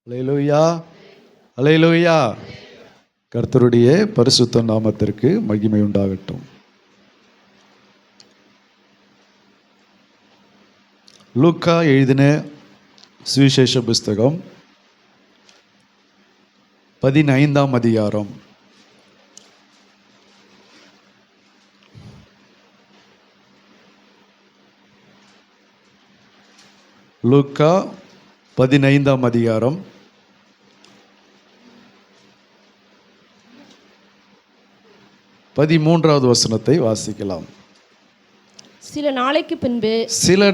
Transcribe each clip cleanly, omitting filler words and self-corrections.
அல்லேலூயா, அல்லேலூயா. கர்த்தருடைய பரிசுத்த நாமத்திற்கு மகிமை உண்டாகட்டும். லூக்கா எழுதின சுவிசேஷ புஸ்தகம் 15ஆம் அதிகாரம். லூக்கா 15ஆம் அதிகாரம் 13வது வசனத்தை வாசிக்கலாம். சில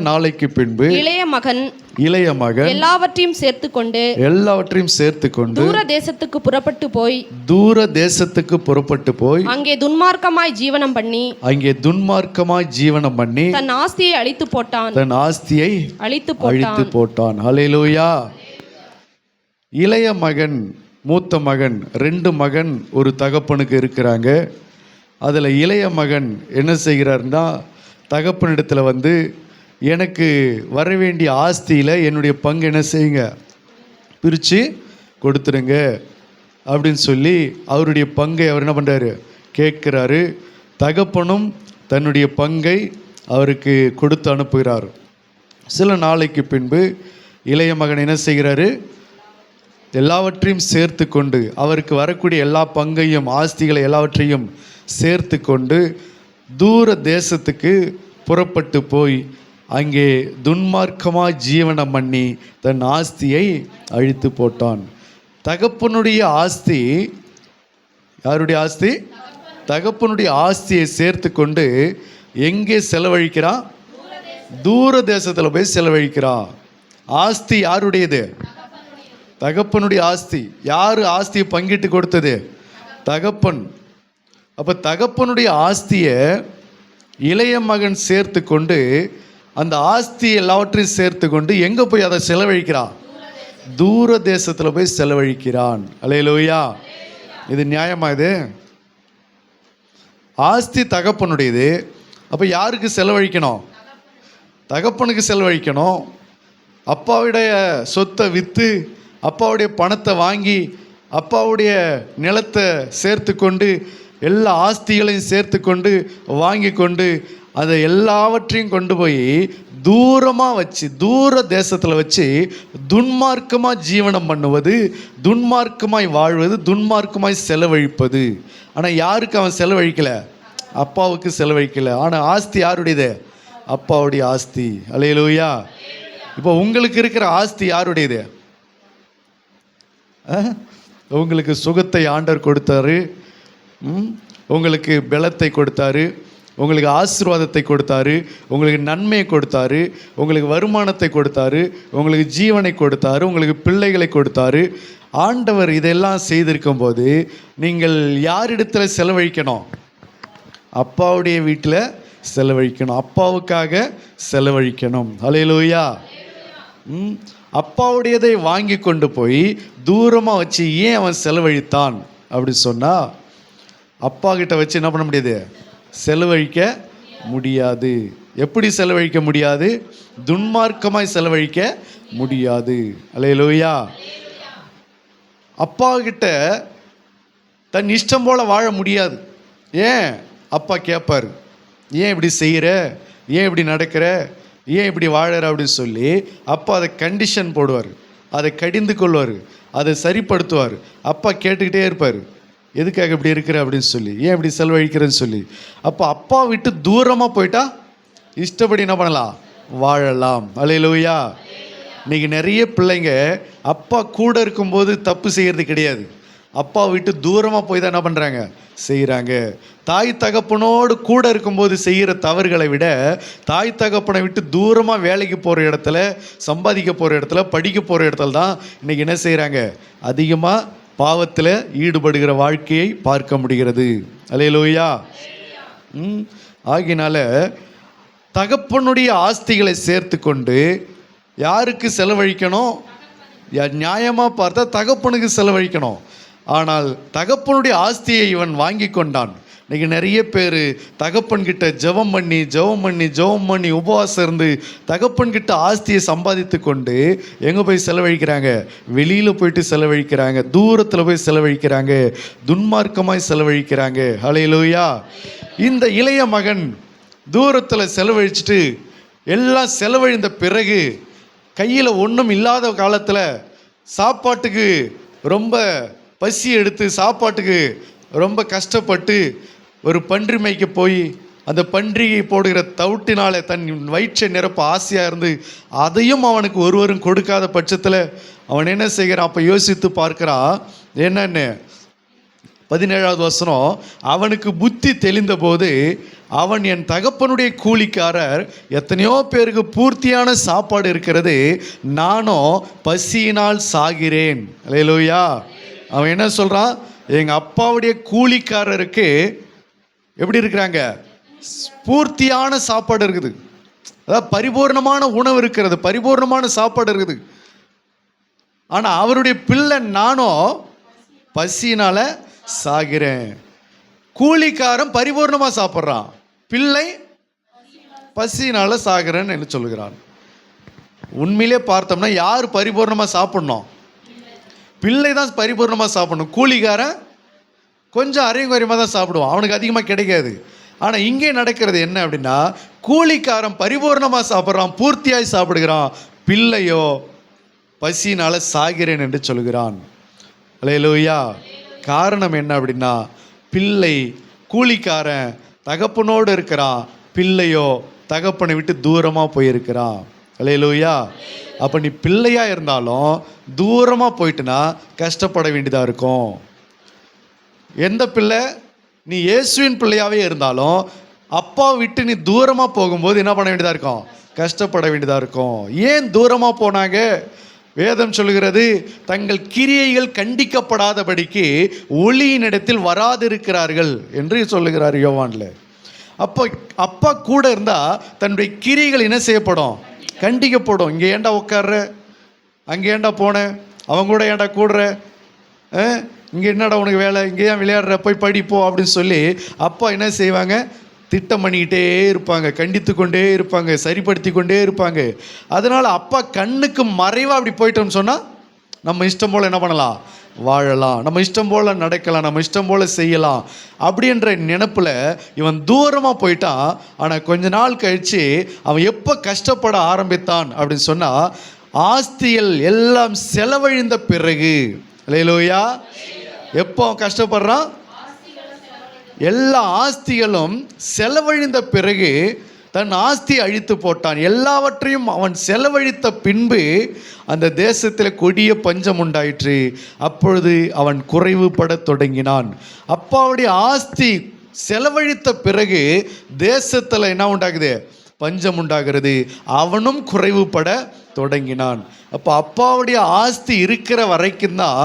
நாளைக்கு பின்பு இளைய மகன் எல்லாவற்றையும் சேர்த்துக்கொண்டு தூர தேசத்துக்கு புறப்பட்டு போய் அங்கே துன்மார்க்கமாய் ஜீவனம் பண்ணி தன் ஆஸ்தியை அழித்து போட்டான். ஹல்லேலூயா. இளைய மகன், மூத்த மகன், 2 மகன் ஒரு தகப்பனுக்கு இருக்கிறாங்க. அதில் இளைய மகன் என்ன செய்கிறார்னா, தகப்பனிடத்தில் எனக்கு வர வேண்டிய ஆஸ்தியில் என்னுடைய பங்கு என்ன செய்யுங்க, பிரித்து கொடுத்துருங்க அப்படின்னு சொல்லி அவருடைய பங்கை அவர் என்ன பண்ணுறாரு, கேட்குறாரு. தகப்பனும் தன்னுடைய பங்கை அவருக்கு கொடுத்து அனுப்புகிறார். சில நாளைக்கு பின்பு இளைய மகன் என்ன செய்கிறாரு, எல்லாவற்றையும் சேர்த்து கொண்டு, அவருக்கு வரக்கூடிய எல்லா பங்கையும் ஆஸ்திகளை எல்லாவற்றையும் சேர்த்து கொண்டு தூர தேசத்துக்கு புறப்பட்டு போய் அங்கே துன்மார்க்கமாக ஜீவனம் பண்ணி தன் ஆஸ்தியை அழித்து போட்டான். தகப்பனுடைய ஆஸ்தி, யாருடைய ஆஸ்தி? தகப்பனுடைய ஆஸ்தியை சேர்த்து கொண்டு எங்கே செலவழிக்கிறான்? தூர தேசத்தில் போய் செலவழிக்கிறான். ஆஸ்தி யாருடையது? தகப்பனுடைய ஆஸ்தி. யார் ஆஸ்தியை பங்கிட்டு கொடுத்தது? தகப்பன். அப்போ தகப்பனுடைய ஆஸ்தியை இளைய மகன் சேர்த்து கொண்டு, அந்த ஆஸ்தி எல்லாவற்றையும் சேர்த்து கொண்டு எங்கே போய் அதை செலவழிக்கிறான்? தூர தேசத்தில் போய் செலவழிக்கிறான். அல்லேலூயா. இது நியாயமா? இது ஆஸ்தி தகப்பனுடையது. அப்போ யாருக்கு செலவழிக்கணும்? தகப்பனுக்கு செலவழிக்கணும். அப்பாவுடைய சொத்தை விற்று அப்பாவுடைய பணத்தை வாங்கி அப்பாவுடைய நிலத்தை சேர்த்து கொண்டு எல்லா ஆஸ்திகளையும் சேர்த்து கொண்டு வாங்கி கொண்டு அதை எல்லாவற்றையும் கொண்டு போய் தூரமாக வச்சு, தூர தேசத்தில் வச்சு துன்மார்க்கமாக ஜீவனம் பண்ணுவது, துன்மார்க்கமாய் வாழ்வது, துன்மார்க்கமாய் செலவழிப்பது. ஆனால் யாருக்கு அவன் செலவழிக்கலை? அப்பாவுக்கு செலவழிக்கலை. ஆனால் ஆஸ்தி யாருடையது? அப்பாவுடைய ஆஸ்தி. அல்லேலூயா. இப்போ உங்களுக்கு இருக்கிற ஆஸ்தி யாருடையது? உங்களுக்கு சுகத்தை ஆண்டவர் கொடுத்தாரு, உங்களுக்கு பலத்தை கொடுத்தாரு, உங்களுக்கு ஆசீர்வாதத்தை கொடுத்தாரு, உங்களுக்கு நன்மையை கொடுத்தாரு, உங்களுக்கு வருமானத்தை கொடுத்தாரு, உங்களுக்கு ஜீவனை கொடுத்தாரு, உங்களுக்கு பிள்ளைகளை கொடுத்தாரு. ஆண்டவர் இதெல்லாம் செய்திருக்கும் போது நீங்கள் யாரிடத்தில் செலவழிக்கணும்? அப்பாவுடைய வீட்டில் செலவழிக்கணும். அப்பாவுக்காக செலவழிக்கணும். அல்லேலூயா. அப்பாவுடையதை வாங்கி கொண்டு போய் தூரமாக வச்சு ஏன் அவன் செலவழித்தான் அப்படி சொன்னால், அப்பா கிட்ட வச்சு என்ன பண்ண முடியாது? செலவழிக்க முடியாது. எப்படி செலவழிக்க முடியாது? துன்மார்க்கமாய் செலவழிக்க முடியாது. அல்லேலூயா. அப்பா கிட்ட தன் இஷ்டம் போல வாழ முடியாது. ஏன்? அப்பா கேட்பார், ஏன் இப்படி செய்கிற, ஏன் இப்படி நடக்கிற, ஏன் இப்படி வாழற அப்படின்னு சொல்லி அப்பா அதை கண்டிஷன் போடுவார், அதை கடிந்து கொள்வார், அதை சரிப்படுத்துவார். அப்பா கேட்டுக்கிட்டே இருப்பார், எதுக்காக இப்படி இருக்கிற அப்படின்னு சொல்லி, ஏன் இப்படி செலவழிக்கிறேன்னு சொல்லி. அப்போ அப்பா விட்டு தூரமாக போயிட்டா இஷ்டப்படி என்ன பண்ணலாம்? வாழலாம். அல்லேலூயா. இன்றைக்கி நிறைய பிள்ளைங்க அப்பா கூட இருக்கும்போது தப்பு செய்கிறது கிடையாது, அப்பா விட்டு தூரமாக போய் தான் என்ன பண்ணுறாங்க, செய்கிறாங்க. தாய் தகப்பனோடு கூட இருக்கும்போது செய்கிற தவறுகளை விட தாய் தகப்பனை விட்டு தூரமாக வேலைக்கு போகிற இடத்துல, சம்பாதிக்க போகிற இடத்துல, படிக்க போகிற இடத்துல தான் இன்றைக்கி என்ன செய்கிறாங்க, அதிகமாக பாவத்தில் ஈடுபடுகிற வாழ்க்கையை பார்க்க முடிகிறது. அல்லேலூயா. ஆகினால தகப்பனுடைய ஆஸ்திகளை சேர்த்து கொண்டு யாருக்கு செலவழிக்கணும்? நியாயமாக பார்த்தா தகப்பனுக்கு செலவழிக்கணும். ஆனால் தகப்பனுடைய ஆஸ்தியை இவன் வாங்கி கொண்டான். இன்றைக்கி நிறைய பேர் தகப்பன்கிட்ட ஜெபம் பண்ணி உபவாசம் இருந்து தகப்பன்கிட்ட ஆஸ்தியை சம்பாதித்து கொண்டு எங்கே போய் செலவழிக்கிறாங்க? வெளியில் போயிட்டு செலவழிக்கிறாங்க, தூரத்தில் போய் செலவழிக்கிறாங்க, துன்மார்க்கமாய் செலவழிக்கிறாங்க. ஹல்லேலூயா. இந்த இளைய மகன் தூரத்தில் செலவழிச்சிட்டு எல்லாம் செலவழிந்த பிறகு கையில் ஒன்றும் இல்லாத காலத்தில் சாப்பாட்டுக்கு ரொம்ப பசி எடுத்து சாப்பாட்டுக்கு ரொம்ப கஷ்டப்பட்டு ஒரு பன்றி மேய்க்க போய் அந்த பன்றியை போடுகிற தவிட்டினால தன் வயிற்றை நிரப்ப ஆசையாக இருந்து அதையும் அவனுக்கு ஒருவரும் கொடுக்காத பட்சத்தில் அவன் என்ன செய்கிறான்? அப்போ யோசித்து பார்க்குறான். என்னன்னு 17வது வசனம், அவனுக்கு புத்தி தெளிந்த போது அவன், என் தகப்பனுடைய கூலிக்காரர் எத்தனையோ பேருக்கு பூர்த்தியான சாப்பாடு இருக்கிறது, நானும் பசியினால் சாகிறேன். அல்லேலூயா. அவன் என்ன சொல்கிறான்? எங்கள் அப்பாவுடைய கூலிக்காரருக்கு எப்படி இருக்கிறாங்க? பூர்த்தியான சாப்பாடு இருக்குது, அதாவது பரிபூர்ணமான உணவு இருக்கிறது, பரிபூர்ணமான சாப்பாடு இருக்குது. ஆனால் அவருடைய பிள்ளை நானும் பசியினால் சாகிறேன். கூலிக்காரன் பரிபூர்ணமாக சாப்பிட்றான், பிள்ளை பசியினால் சாகிறேன்னு என்ன சொல்லுகிறான்? உண்மையிலே பார்த்தோம்னா யார் பரிபூர்ணமாக சாப்பிட்ணும்? பிள்ளை தான் பரிபூர்ணமாக சாப்பிடணும். கூலிக்காரன் கொஞ்சம் அரையும் குறையமாக தான் சாப்பிடுவான், அவனுக்கு அதிகமாக கிடைக்காது. ஆனால் இங்கே நடக்கிறது என்ன அப்படின்னா, கூலிக்காரன் பரிபூர்ணமாக சாப்பிட்றான், பூர்த்தியாய் சாப்பிடுகிறான், பிள்ளையோ பசியினால் சாகிறேன் என்று சொல்கிறான். அல்லேலூயா. காரணம் என்ன அப்படின்னா, பிள்ளை கூலிக்காரன் தகப்பனோடு இருக்கிறான், பிள்ளையோ தகப்பனை விட்டு தூரமாக போயிருக்கிறான். அல்லேலூயா. அப்போ நீ பிள்ளையாக இருந்தாலும் தூரமாக போயிட்டுனா கஷ்டப்பட வேண்டியதாக இருக்கும். எந்த பிள்ளை? நீ இயேசுவின் பிள்ளையாகவே இருந்தாலும் அப்பா விட்டு நீ தூரமாக போகும்போது என்ன பண்ண வேண்டியதாக இருக்கும்? கஷ்டப்பட வேண்டியதாக இருக்கும். ஏன் தூரமாக போனாங்க? வேதம் சொல்லுகிறது, தங்கள் கிரியைகள் கண்டிக்கப்படாதபடிக்கு ஒளியினிடத்தில் வராதிருக்கிறார்கள் என்று சொல்லுகிறார் யோவானில். அப்போ அப்பா கூட இருந்தால் தன்னுடைய கிரியைகள் என்ன செய்யப்படும்? கண்டிக்கப்படும். இங்கே ஏண்டா உட்கார்ற, அங்கே ஏண்டா போன, அவங்க கூட ஏண்டா கூடுற, இங்கே என்னடா உனக்கு வேலை, இங்கே ஏன் விளையாடுற, போய் படிப்போ அப்படின்னு சொல்லி அப்பா என்ன செய்வாங்க? திட்டம் பண்ணிக்கிட்டே இருப்பாங்க, கண்டித்து கொண்டே இருப்பாங்க, சரிப்படுத்தி கொண்டே இருப்பாங்க. அதனால் அப்பா கண்ணுக்கு மறைவாக அப்படி போயிட்டோம்னு சொன்னால் நம்ம இஷ்டம் போல் என்ன பண்ணலாம்? வாழலாம், நம்ம இஷ்டம் போல் நடக்கலாம், நம்ம இஷ்டம் போல் செய்யலாம் அப்படின்ற நினைப்பில் இவன் தூரமாக போயிட்டான். ஆனால் கொஞ்ச நாள் கழித்து அவன் எப்போ கஷ்டப்பட ஆரம்பித்தான் அப்படின்னு சொன்னால், ஆஸ்திகள் எல்லாம் செலவழிந்த பிறகு. அல்லேலூயா. எப்போ கஷ்டப்படுறான்? எல்லா ஆஸ்திகளும் செலவழிந்த பிறகு தன் ஆஸ்தியை அழித்து போட்டான். எல்லாவற்றையும் அவன் செலவழித்த பின்பு அந்த தேசத்தில் கொடிய பஞ்சம் உண்டாயிற்று. அப்பொழுது அவன் குறைவுபட தொடங்கினான். அப்பாவுடைய ஆஸ்தி செலவழித்த பிறகு தேசத்தில் என்ன உண்டாகுது? பஞ்சம் உண்டாகிறது. அவனும் குறைவுபட தொடங்கினான். அப்போ அப்பாவுடைய ஆஸ்தி இருக்கிற வரைக்கும் தான்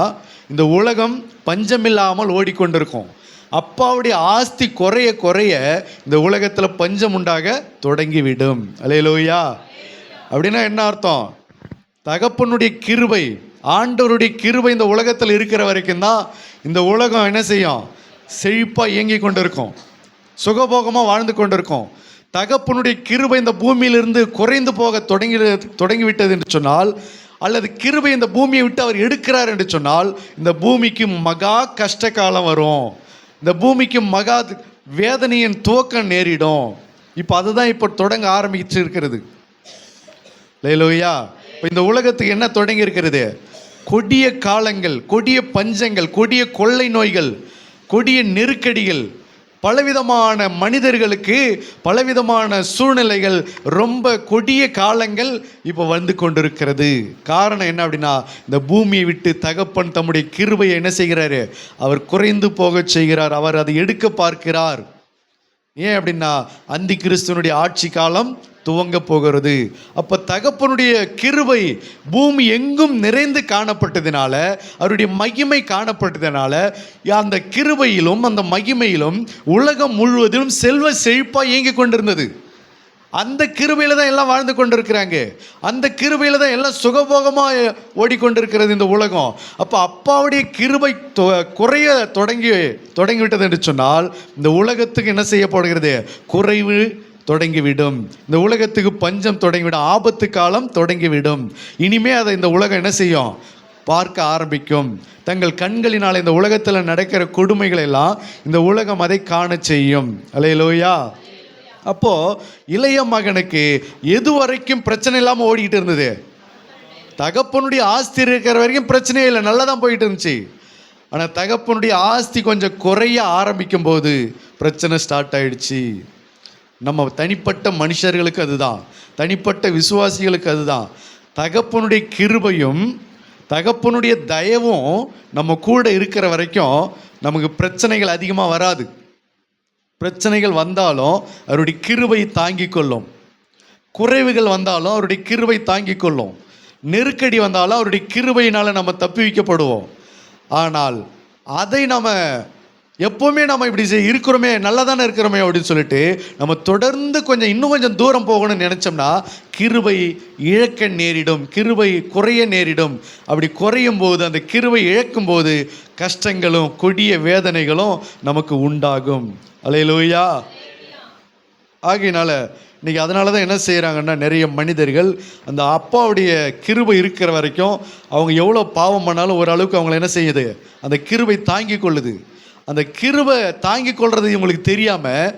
இந்த உலகம் பஞ்சமில்லாமல் ஓடிக்கொண்டிருக்கும். அப்பாவுடைய ஆஸ்தி குறைய குறைய இந்த உலகத்தில் பஞ்சம் உண்டாக தொடங்கிவிடும். அல்லேலூயா. அப்படின்னா என்ன அர்த்தம்? தகப்பனுடைய கிருபை, ஆண்டவருடைய கிருபை இந்த உலகத்தில் இருக்கிற வரைக்கும் தான் இந்த உலகம் என்ன செய்யும்? செழிப்பாக இயங்கி கொண்டிருக்கும், சுகபோகமாக வாழ்ந்து கொண்டிருக்கும். தகப்பனுடைய கிருபை இந்த பூமியிலிருந்து குறைந்து போக தொடங்கிவிட்டது என்று சொன்னால், அல்லது கிருபை இந்த பூமியை விட்டு அவர் எடுக்கிறார் என்று சொன்னால், இந்த பூமிக்கு மகா கஷ்ட காலம் வரும், இந்த பூமிக்கு மகா வேதனையின் துவக்கம் நேரிடும். இப்போ அதுதான் இப்போ தொடங்க ஆரம்பிச்சு இருக்கிறது. அல்லேலூயா. இப்போ இந்த உலகத்துக்கு என்ன தொடங்கி இருக்கிறது? கொடிய காலங்கள், கொடிய பஞ்சங்கள், கொடிய கொள்ளை நோய்கள், கொடிய நெருக்கடிகள், பலவிதமான மனிதர்களுக்கு பலவிதமான சூழ்நிலைகள், ரொம்ப கொடிய காலங்கள் இப்போ வந்து கொண்டிருக்கிறது. காரணம் என்ன அப்படின்னா, இந்த பூமியை விட்டு தகப்பன் தம்முடைய கிருபையை என்ன செய்கிறாரு? அவர் குறைந்து போக செய்கிறார், அவர் அதை எடுக்க பார்க்கிறார். ஏன் அப்படின்னா, அந்தி கிறிஸ்துவனுடைய ஆட்சி காலம் துவங்க போகிறது. அப்போ தகப்பனுடைய கிருபை பூமி எங்கும் நிறைந்து காணப்பட்டதினால, அவருடைய மகிமை காணப்பட்டதினால, அந்த கிருபையிலும் அந்த மகிமையிலும் உலகம் முழுவதிலும் செல்வ செழிப்பாக இயங்கி கொண்டிருந்தது. அந்த கிருபையில தான் எல்லாம் வாழ்ந்து கொண்டிருக்கிறாங்க. அந்த கிருபையில தான் எல்லாம் சுகபோகமாக ஓடிக்கொண்டிருக்கிறது இந்த உலகம். அப்போ அப்பாவுடைய கிருபை குறைய தொடங்கிவிட்டது என்று சொன்னால் இந்த உலகத்துக்கு என்ன செய்யப்படுகிறது? குறைவு தொடங்கிவிடும். இந்த உலகத்துக்கு பஞ்சம் தொடங்கிவிடும், ஆபத்து காலம் தொடங்கிவிடும். இனிமே அதை இந்த உலகம் என்ன செய்யும்? பார்க்க ஆரம்பிக்கும். தங்கள் கண்களினால் இந்த உலகத்தில் நடக்கிற கொடுமைகள் எல்லாம் இந்த உலகம் அதை காண செய்யும். அல்லேலூயா. அப்போ இளைய மகனுக்கு எது வரைக்கும் பிரச்சனை இல்லாமல் ஓடிக்கிட்டு இருந்தது? தகப்பனுடைய ஆஸ்தி இருக்கிற வரைக்கும் பிரச்சனையே இல்லை, நல்லா தான் போயிட்டு இருந்துச்சு. ஆனால் தகப்பனுடைய ஆஸ்தி கொஞ்சம் குறைய ஆரம்பிக்கும் போது பிரச்சனை ஸ்டார்ட் ஆயிடுச்சு. நம்ம தனிப்பட்ட மனுஷர்களுக்கு அதுதான், தனிப்பட்ட விசுவாசிகளுக்கு அதுதான். தகப்பனுடைய கிருபையும் தகப்பனுடைய தயவும் நம்ம கூட இருக்கிற வரைக்கும் நமக்கு பிரச்சனைகள் அதிகமாக வராது. பிரச்சனைகள் வந்தாலும் அவருடைய கிருபை தாங்கிக் கொள்ளும். குறைவுகள் வந்தாலும் அவருடைய கிருபை தாங்கிக் கொள்ளும். நெருக்கடி வந்தாலும் அவருடைய கிருபையினால் நம்ம தப்பி வைக்கப்படுவோம். ஆனால் அதை நம்ம எப்போவுமே நம்ம இப்படி இருக்கிறோமே, நல்லா தானே இருக்கிறோமே அப்படின்னு சொல்லிட்டு நம்ம தொடர்ந்து இன்னும் கொஞ்சம் தூரம் போகணும்னு நினச்சோம்னா கிருபை இழக்க நேரிடும், கிருபை குறைய நேரிடும். அப்படி குறையும் போது, அந்த கிருபை இழக்கும் போது கஷ்டங்களும் கொடிய வேதனைகளும் நமக்கு உண்டாகும். அல்லேலூயா. ஆகையினால இன்றைக்கி அதனால தான் என்ன செய்கிறாங்கன்னா, நிறைய மனிதர்கள் அந்த அப்பாவுடைய கிருபை இருக்கிற வரைக்கும் அவங்க எவ்வளோ பாவம் பண்ணாலும் ஓரளவுக்கு அவங்கள என்ன செய்யுது? அந்த கிருபை தாங்கி கொள்ளுது. அந்த கிருபை தாங்கி கொள்வது இவங்களுக்கு தெரியாமல்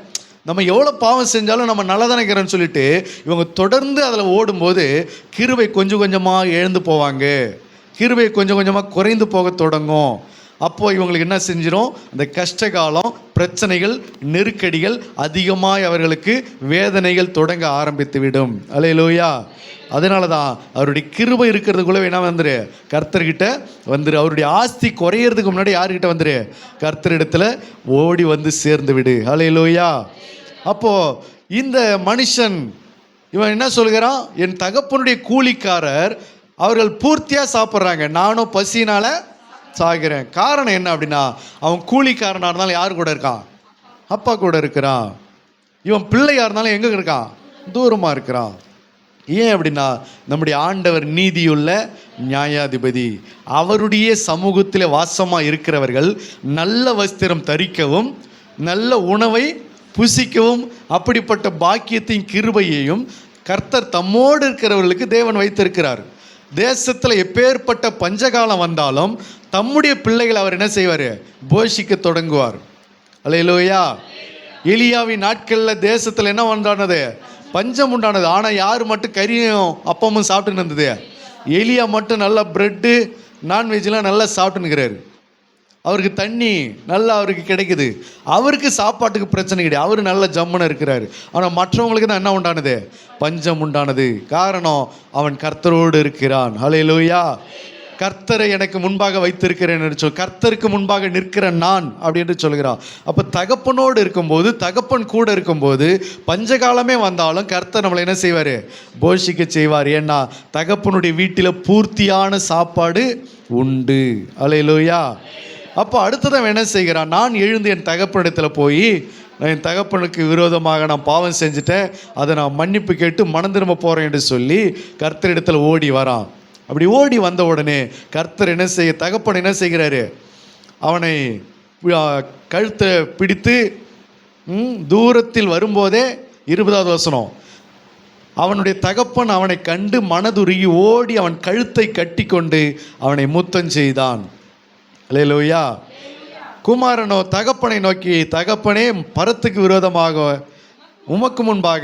நம்ம எவ்வளோ பாவம் செஞ்சாலும் நம்ம நல்லா தானே இருக்கிறோன்னு சொல்லிட்டு இவங்க தொடர்ந்து அதில் ஓடும்போது கிருபை கொஞ்சம் கொஞ்சமாக இழந்து போவாங்க. கிருபை கொஞ்சம் கொஞ்சமாக குறைந்து போக தொடங்கும். அப்போது இவங்களுக்கு என்ன செஞ்சிடும்? அந்த கஷ்டகாலம், பிரச்சனைகள், நெருக்கடிகள் அதிகமாக அவர்களுக்கு வேதனைகள் தொடங்க ஆரம்பித்து விடும். அல்லேலூயா. அதனால தான் அவருடைய கிருபை இருக்கிறதுக்குள்ளே என்ன வந்துரு? கர்த்தர்கிட்ட வந்துரு. அவருடைய ஆஸ்தி குறையிறதுக்கு முன்னாடி யார்கிட்ட வந்துரு? கர்த்தரிடத்தில் ஓடி வந்து சேர்ந்து விடு. அல்லேலூயா. அப்போது இந்த மனுஷன் இவன் என்ன சொல்கிறான்? என் தகப்பனுடைய கூலிக்காரர் அவர்கள் பூர்த்தியாக சாப்பிட்றாங்க, நானும் பசினால் சாகிறேன். காரணம் என்ன அப்படின்னா, அவன் கூலிக்காரனாக இருந்தாலும் யார் கூட இருக்கான்? அப்பா கூட இருக்கிறான். இவன் பிள்ளையாக இருந்தாலும் எங்கே இருக்கான்? தூரமாக இருக்கிறான். ஏன் அப்படின்னா, நம்முடைய ஆண்டவர் நீதியுள்ள நியாயாதிபதி. அவருடைய சமூகத்தில் வாசமாக இருக்கிறவர்கள் நல்ல வஸ்திரம் தரிக்கவும் நல்ல உணவை புசிக்கவும் அப்படிப்பட்ட பாக்கியத்தையும் கிருபையையும் கர்த்தர் தம்மோடு இருக்கிறவர்களுக்கு தேவன் வைத்திருக்கிறார். தேசத்தில் எப்பேற்பட்ட பஞ்சகாலம் வந்தாலும் தம்முடைய பிள்ளைகள் அவர் என்ன செய்வார்? போஷிக்க தொடங்குவார். அல்லேலூயா. எலியாவின் நாட்களில் தேசத்தில் என்ன உண்டானது? பஞ்சம் உண்டானது. ஆனால் யார் மட்டும் கறியும் அப்பமும் சாப்பிட்டுன்னு இருந்தது? எலியா மட்டும் நல்லா ப்ரெட்டு நான்வெஜ்லாம் நல்லா சாப்பிட்டுன்னுக்கிறாரு. அவருக்கு தண்ணி நல்லா அவருக்கு கிடைக்குது. அவருக்கு சாப்பாட்டுக்கு பிரச்சனை கிடையாது, அவர் நல்ல ஜம்முன்னு இருக்கிறாரு. ஆனால் மற்றவங்களுக்கு தான் என்ன உண்டானது? பஞ்சம் உண்டானது. காரணம், அவன் கர்த்தரோடு இருக்கிறான். ஹல்லேலூயா. கர்த்தரை எனக்கு முன்பாக வைத்திருக்கிறேன் என்று கர்த்தருக்கு முன்பாக நிற்கிற நான் அப்படி என்று சொல்கிறான். அப்போ தகப்பனோடு இருக்கும்போது, தகப்பன் கூட இருக்கும்போது பஞ்சகாலமே வந்தாலும் கர்த்தர் நம்மளை என்ன செய்வார்? போஷிக்க செய்வார். ஏன்னா தகப்பனுடைய வீட்டில் பூர்த்தியான சாப்பாடு உண்டு. அல்லேலூயா. அப்போ அடுத்ததான் என்ன செய்கிறான்? நான் எழுந்து என் தகப்பனிடத்தில் போய், என் தகப்பனுக்கு விரோதமாக நான் பாவம் செஞ்சுட்டேன், அதை நான் மன்னிப்பு கேட்டு மனம் திரும்ப போகிறேன் என்று சொல்லி கர்த்தரிடத்தில் ஓடி வரான். அப்படி ஓடி வந்த உடனே கர்த்தர் என்ன தகப்பன் என்ன செய்கிறாரு? அவனை கழுத்தை பிடித்து தூரத்தில் வரும்போதே 20வது வசனம், அவனுடைய தகப்பன் அவனை கண்டு மனதுருகி ஓடி அவன் கழுத்தை கட்டி கொண்டு அவனை முத்தம் செய்தான். அல்லேலூயா. குமாரனோ தகப்பனை நோக்கி, தகப்பனே, பரத்துக்கு விரோதமாக உமக்கு முன்பாக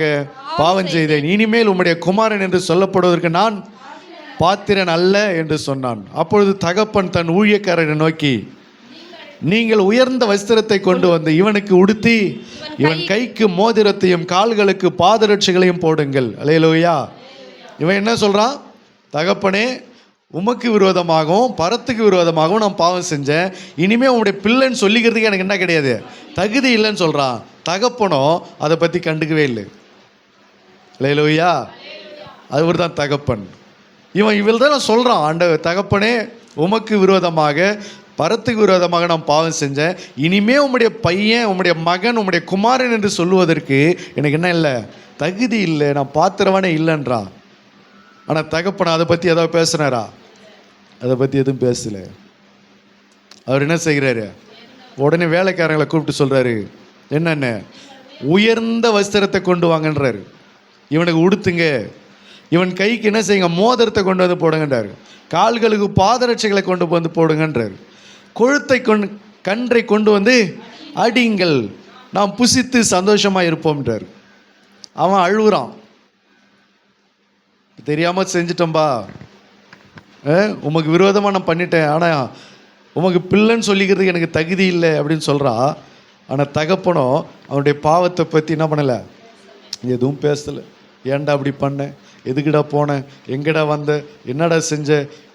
பாவம் செய்தேன், இனிமேல் உம்முடைய குமாரன் என்று சொல்லப்படுவதற்கு நான் பாத்திரன் அல்ல என்று சொன்னான். அப்பொழுது தகப்பன் தன் ஊழியக்காரரை நோக்கி, நீங்கள் உயர்ந்த வஸ்திரத்தை கொண்டு வந்து இவனுக்கு உடுத்தி இவன் கைக்கு மோதிரத்தையும் கால்களுக்கு பாதரட்சைகளையும் போடுங்கள். அல்லேலூயா. இவன் என்ன சொல்றான்? தகப்பனே, உமக்கு விரோதமாகவும் பரத்துக்கு விரோதமாகவும் நான் பாவம் செஞ்சேன், இனிமேல் உங்களுடைய பிள்ளைன்னு சொல்லிக்கிறதுக்கு எனக்கு என்ன கிடையாது, தகுதி இல்லைன்னு சொல்கிறான். தகப்பனோ அதை பற்றி கண்டுக்கவே இல்லை. அல்லேலூயா. அவர் தான் தகப்பன். இவள் தான் சொல்கிறான், தகப்பனே, உமக்கு விரோதமாக பரத்துக்கு விரோதமாக நான் பாவம் செஞ்சேன். இனிமே உம்முடைய பையன், உம்முடைய மகன், உம்முடைய குமாரன் என்று சொல்லுவதற்கு எனக்கு என்ன இல்லை, தகுதி இல்லை, நான் பாத்திரவானே இல்லைன்றா. ஆனால் தகப்பன அதை பற்றி ஏதாவது பேசுனாரா? அதை பற்றி எதுவும் பேசலை. அவர் என்ன செய்கிறாரு, உடனே வேலைக்காரங்களை கூப்பிட்டு சொல்கிறாரு, என்னென்ன உயர்ந்த வஸ்திரத்தை கொண்டு வாங்கன்றாரு, இவனுக்கு உடுத்துங்க, இவன் கைக்கு என்ன செய்யுங்க, மோதிரத்தை கொண்டு வந்து போடுங்கன்றாரு, கால்களுக்கு பாதரட்சைகளை கொண்டு வந்து போடுங்கன்றாரு, கன்றை கொண்டு வந்து அடிங்கள், நாம் புசித்து சந்தோஷமாக இருப்போம்ன்றார். அவன் அழுகுறான், தெரியாமல் செஞ்சிட்டோம்பா, உமக்கு விரோதமாக நான் பண்ணிட்டேன், ஆனால் உமக்கு பிள்ளைன்னு சொல்லிக்கிறதுக்கு எனக்கு தகுதி இல்லை அப்படின்னு சொல்கிறா. ஆனால் தகப்பனோ அவனுடைய பாவத்தை பற்றி என்ன பண்ணலை, எதுவும் பேசலை. ஏன்டா அப்படி பண்ணேன், எதுக்குடா போனேன், எங்கடா வந்த, என்னடா செஞ்ச,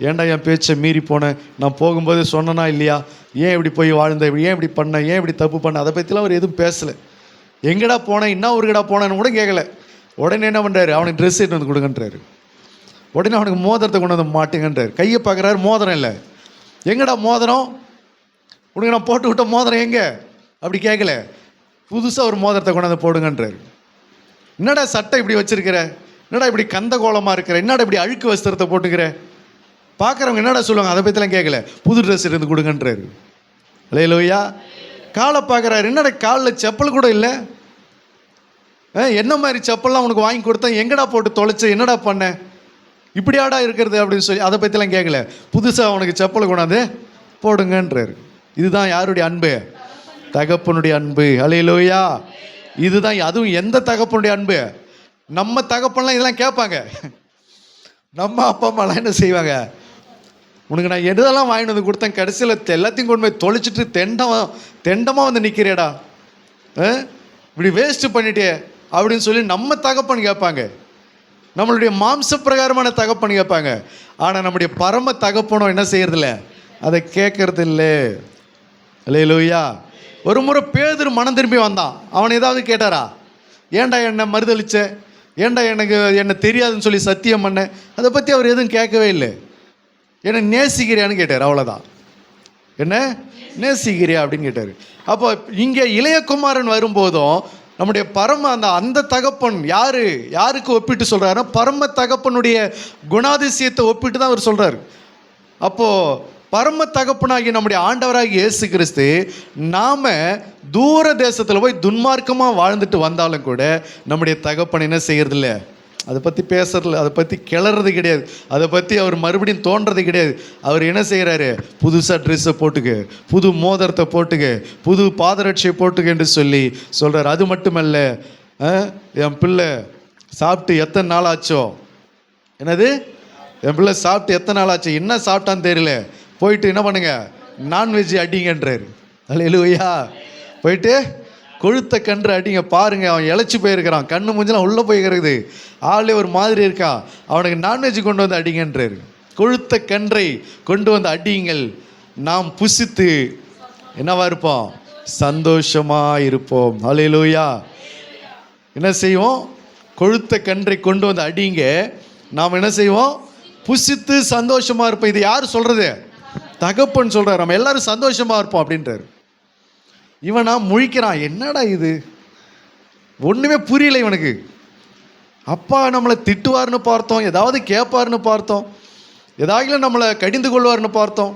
ஏன்டா என் பேச்சை மீறி போனேன், நான் போகும்போது சொன்னனா இல்லையா, ஏன் இப்படி போய் வாழ்ந்த, ஏன் இப்படி பண்ணேன், ஏன் இப்படி தப்பு பண்ண, அதை பற்றிலாம் அவர் எதுவும் பேசலை. எங்கடா போனேன், என்ன ஊருக்கடா போனேன்னு கூட கேட்கல. உடனே என்ன பண்ணுறாரு, அவனுக்கு ட்ரெஸ் எடுத்து வந்து கொடுங்கன்றாரு. உடனே அவனுக்கு மோதிரத்தை கொண்டு வந்து மாட்டுங்கன்றார். கையை பார்க்குறாரு, மோதிரம் இல்லை. எங்கடா மோதிரம், உனக்கு நான் போட்டு விட்ட மோதிரம் எங்கே அப்படி கேட்கல. புதுசாக ஒரு மோதிரத்தை கொண்டு வந்து போடுங்கன்றார். என்னடா சட்டை இப்படி வச்சிருக்கிற, என்னடா இப்படி கந்த கோலமாக இருக்கிற, என்னடா இப்படி அழுக்கு வஸ்திரத்தை போட்டுக்கிற, பார்க்குறவங்க என்னடா சொல்லுவாங்க, அதை பற்றிலாம் கேட்கல. புது ட்ரெஸ் எடுத்து கொடுங்கன்றாரு. அல்லேலூயா. காலை பார்க்குறாரு, என்னடா காலில் செப்பல் கூட இல்லை, என்ன மாதிரி செப்பல்லாம் உனக்கு வாங்கி கொடுத்தேன், எங்கடா போட்டு தொலைச்ச, என்னடா பண்ண, இப்படியாடா இருக்கிறது அப்படின்னு சொல்லி அதை பற்றிலாம் கேட்கல. புதுசாக அவனுக்கு செப்பலை கொண்டாந்து போடுங்கன்றார். இதுதான் யாருடைய அன்பு, தகப்பனுடைய அன்பு. அல்லேலூயா. இதுதான், அதுவும் எந்த தகப்பனுடைய அன்பு. நம்ம தகப்பன்லாம் இதெல்லாம் கேட்பாங்க, நம்ம அப்பா அம்மாலாம் என்ன செய்வாங்க, உனக்கு நான் எதெல்லாம் வாங்கிட்டு வந்து கொடுத்தேன், கடைசியில் எல்லாத்தையும் கொண்டு போய் தொலைச்சிட்டு தெண்டமாக வந்து நிற்கிறேடா, இப்படி வேஸ்ட்டு பண்ணிட்டே அப்படின்னு சொல்லி நம்ம தகப்பன் கேட்பாங்க. நம்மளுடைய மாம்ச பிரகாரமான தகப்பன் கேட்பாங்க. ஆனால் நம்முடைய பரம தகப்பனும் என்ன செய்யறதில்ல, அதை கேட்கறது இல்லை. அல்லேலூயா. ஒரு முறை பேதுரு மனம் திரும்பி வந்தான். அவன் ஏதாவது கேட்டாரா, ஏன்டா என்னை மறுதளிச்ச, ஏன்டா என்னை தெரியாதுன்னு சொல்லி சத்தியம் பண்ண, அதை பற்றி அவர் எதுவும் கேட்கவே இல்லை. என்னை நேசிக்கிறியான்னு கேட்டார், அவ்வளோதான். என்ன நேசிக்கிறியா அப்படின்னு கேட்டார். அப்போ இங்கே இளையகுமாரன் வரும்போதும் நம்முடைய பரம அந்த தகப்பன் யாருக்கு ஒப்பிட்டு சொல்கிறாருன்னா, பரம தகப்பனுடைய குணாதிசயத்தை ஒப்பிட்டு தான் அவர் சொல்கிறார். அப்போது பரம தகப்பனாகி நம்முடைய ஆண்டவராகி இயேசு கிறிஸ்து நாம் தூர தேசத்தில் போய் துன்மார்க்கமாக வாழ்ந்துட்டு வந்தாலும் கூட நம்முடைய தகப்பன் என்ன செய்யறதில்ல, அதை பற்றி பேசுறதில்ல, அதை பற்றி கிளறது கிடையாது, அதை பற்றி அவர் மறுபடியும் தோன்றது கிடையாது. அவர் என்ன செய்கிறாரு, புதுசாக ட்ரெஸ்ஸை போட்டுக்க, புது மோதிரத்தை போட்டுக்க, புது பாதரட்சியை போட்டுக்க என்று சொல்கிறார். அது மட்டுமல்ல, என் பிள்ளை சாப்பிட்டு எத்தனை நாள் ஆச்சோ, என்னது என் பிள்ளை சாப்பிட்டு எத்தனை நாள் ஆச்சு, என்ன சாப்பிட்டான்னு தெரியல, போயிட்டு என்ன பண்ணுங்க, நான்வெஜ் அடிங்கன்றாரு. அல்லேலூயா. போயிட்டு கொழுத்த கன்று அடிங்க. பாருங்க, அவன் இழைச்சி போயிருக்கிறான், கண்ணு மூஞ்செல்லாம் உள்ளே போயிருக்குது, ஆளே ஒரு மாதிரி இருக்கான், அவனுக்கு நான்வெஜ் கொண்டு வந்து அடிங்கன்றாரு. கொழுத்த கன்றை கொண்டு வந்து அடியுங்கள், நாம் புசித்து என்னவா இருப்போம், சந்தோஷமாக இருப்போம். அல்லேலூயா. என்ன செய்வோம், கொழுத்த கன்றை கொண்டு வந்து அடிங்க, நாம் என்ன செய்வோம், புசித்து சந்தோஷமாக இருப்போம். இது யார் சொல்கிறது, தகப்பன் சொல்கிறார். நம்ம எல்லாரும் சந்தோஷமாக இருப்போம் அப்படின்றாரு. இவனா முழிக்கிறான், என்னடா இது, ஒன்றுமே புரியல இவனுக்கு. அப்பா நம்மளை திட்டுவார்னு பார்த்தோம், ஏதாவது கேட்பார்னு பார்த்தோம், ஏதாவது நம்மளை கடிந்து கொள்வார்னு பார்த்தோம்,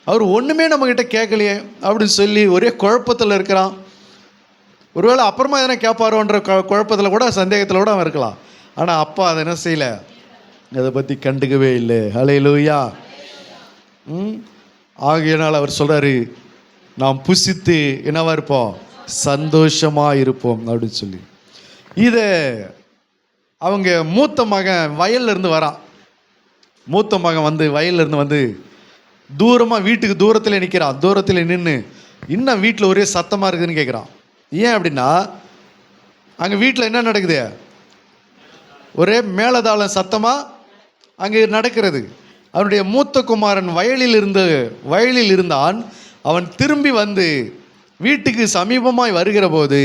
அவர் ஒன்றுமே நம்மக்கிட்ட கேட்கலையே அப்படின்னு சொல்லி ஒரே குழப்பத்தில் இருக்கிறான். ஒருவேளை அப்புறமா எதனா கேட்பாரோன்ற குழப்பத்தில் கூட, சந்தேகத்தில் கூட அவன் இருக்கலாம். ஆனால் அப்பா அதை என்ன செய்யலை, அதை பற்றி கண்டுக்கவே இல்லை. அல்லேலூயா. ஆகையினால் அவர் சொல்கிறாரு, நாம் புசித்து என்னவா இருப்போம், சந்தோஷமாக இருப்போம் அப்படின்னு சொல்லி. இதை அவங்க மூத்த மகன் வயல்லேருந்து வரான். மூத்த மகன் வந்து வயல்லேருந்து வந்து தூரமாக வீட்டுக்கு தூரத்தில் நிற்கிறான். தூரத்தில் நின்று இன்னும் வீட்டில் ஒரே சத்தமாக இருக்குதுன்னு கேட்குறான். ஏன் அப்படின்னா, அங்கே வீட்டில் என்ன நடக்குது, ஒரே மேலதாளம் சத்தமாக அங்கே நடக்கிறது. அவனுடைய மூத்த குமாரன் வயலில் இருந்தான். அவன் திரும்பி வந்து வீட்டுக்கு சமீபமாய் வருகிற போது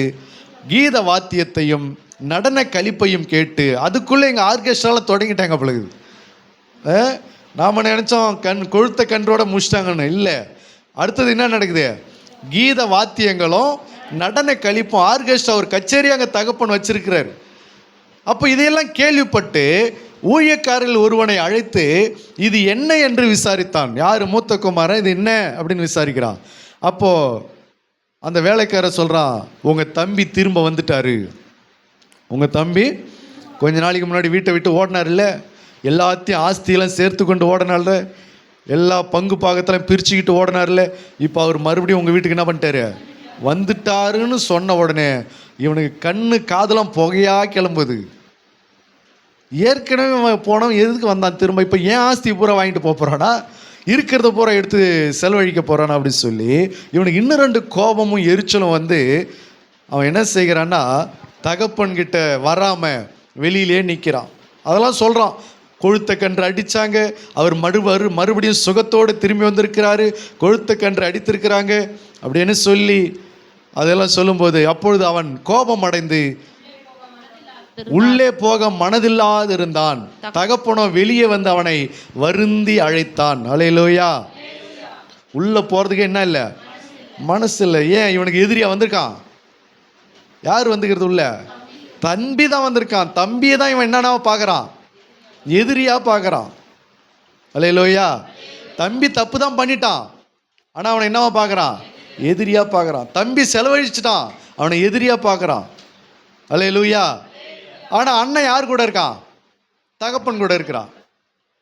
கீத வாத்தியத்தையும் நடன கலிப்பையும் கேட்டு, அதுக்குள்ளே எங்கள் ஆர்கெஸ்ட்ராவில் தொடங்கிட்டாங்க பொழுது. நாம் நினச்சோம் கொழுத்த கன்றோட முடிச்சிட்டாங்கன்னு. இல்லை, அடுத்தது என்ன நடக்குது? கீத வாத்தியங்களும் நடன கழிப்பும் ஆர்கெஸ்ட்ரா ஒரு கச்சேரி அங்கே தகப்பன் வச்சிருக்கிறார். அப்போ இதையெல்லாம் கேள்விப்பட்டு ஊழியக்காரர்கள் ஒருவனை அழைத்து இது என்ன என்று விசாரித்தான். யார்? மூத்த குமாரன். இது என்ன அப்படின்னு விசாரிக்கிறான். அப்போது அந்த வேலைக்காரர் சொல்கிறான், உங்கள் தம்பி திரும்ப வந்துட்டாரு. உங்கள் தம்பி கொஞ்ச நாளைக்கு முன்னாடி வீட்டை விட்டு ஓடினார்ல, எல்லாத்தையும் ஆஸ்தியெல்லாம் சேர்த்து கொண்டு ஓடினார்ல, எல்லா பங்கு பாகத்தெல்லாம் பிரிச்சுக்கிட்டு ஓடினார்ல, இப்போ அவர் மறுபடியும் உங்கள் வீட்டுக்கு என்ன பண்ணிட்டாரு? வந்துட்டாருன்னு சொன்ன உடனே இவனுக்கு கண்ணு காதெல்லாம் புகையாக கிளம்புது. ஏற்கனவே போனவன் எதுக்கு வந்தான் திரும்ப? இப்போ ஏன் ஆஸ்தி பூரா வாங்கிட்டு போகிறானா, இருக்கிறத பூரா எடுத்து செலவழிக்க போகிறானா அப்படின்னு சொல்லி இவனுக்கு இன்னும் 2 கோபமும் எரிச்சலும் வந்து அவன் என்ன செய்கிறான்னா, தகப்பன்கிட்ட வராமல் வெளியிலே நிற்கிறான். அதெல்லாம் சொல்கிறான். கொழுத்த கன்று அடித்தாங்க, அவர் மறுபடியும் சுகத்தோடு திரும்பி வந்திருக்கிறாரு, கொழுத்த கன்று அடித்திருக்கிறாங்க அப்படின்னு சொல்லி அதெல்லாம் சொல்லும்போது அப்பொழுது அவன் கோபம் அடைந்து உள்ளே போக மனதில்லாது இருந்தான். தகப்பனோ வெளியே வந்து அவனை வருந்தி அழைத்தான். அல்லேலூயா. உள்ள போறதுக்கு என்ன இல்லை? மனசு இல்லை. ஏன்? இவனுக்கு எதிரியா வந்திருக்கான். யார் வந்துக்கிறது? உள்ள தம்பி தான் வந்திருக்கான். தம்பியை தான் இவன் என்னன்னா பார்க்குறான், எதிரியா பார்க்குறான். அல்லேலூயா. தம்பி தப்பு தான் பண்ணிட்டான், ஆனால் அவனை என்னவா பார்க்குறான்? எதிரியா பார்க்குறான். தம்பி செலவழிச்சிட்டான், அவனை எதிரியா பார்க்குறான். அல்லேலூயா. ஆனால் அண்ணன் யார் கூட இருக்கான்? தகப்பன் கூட இருக்கிறான்.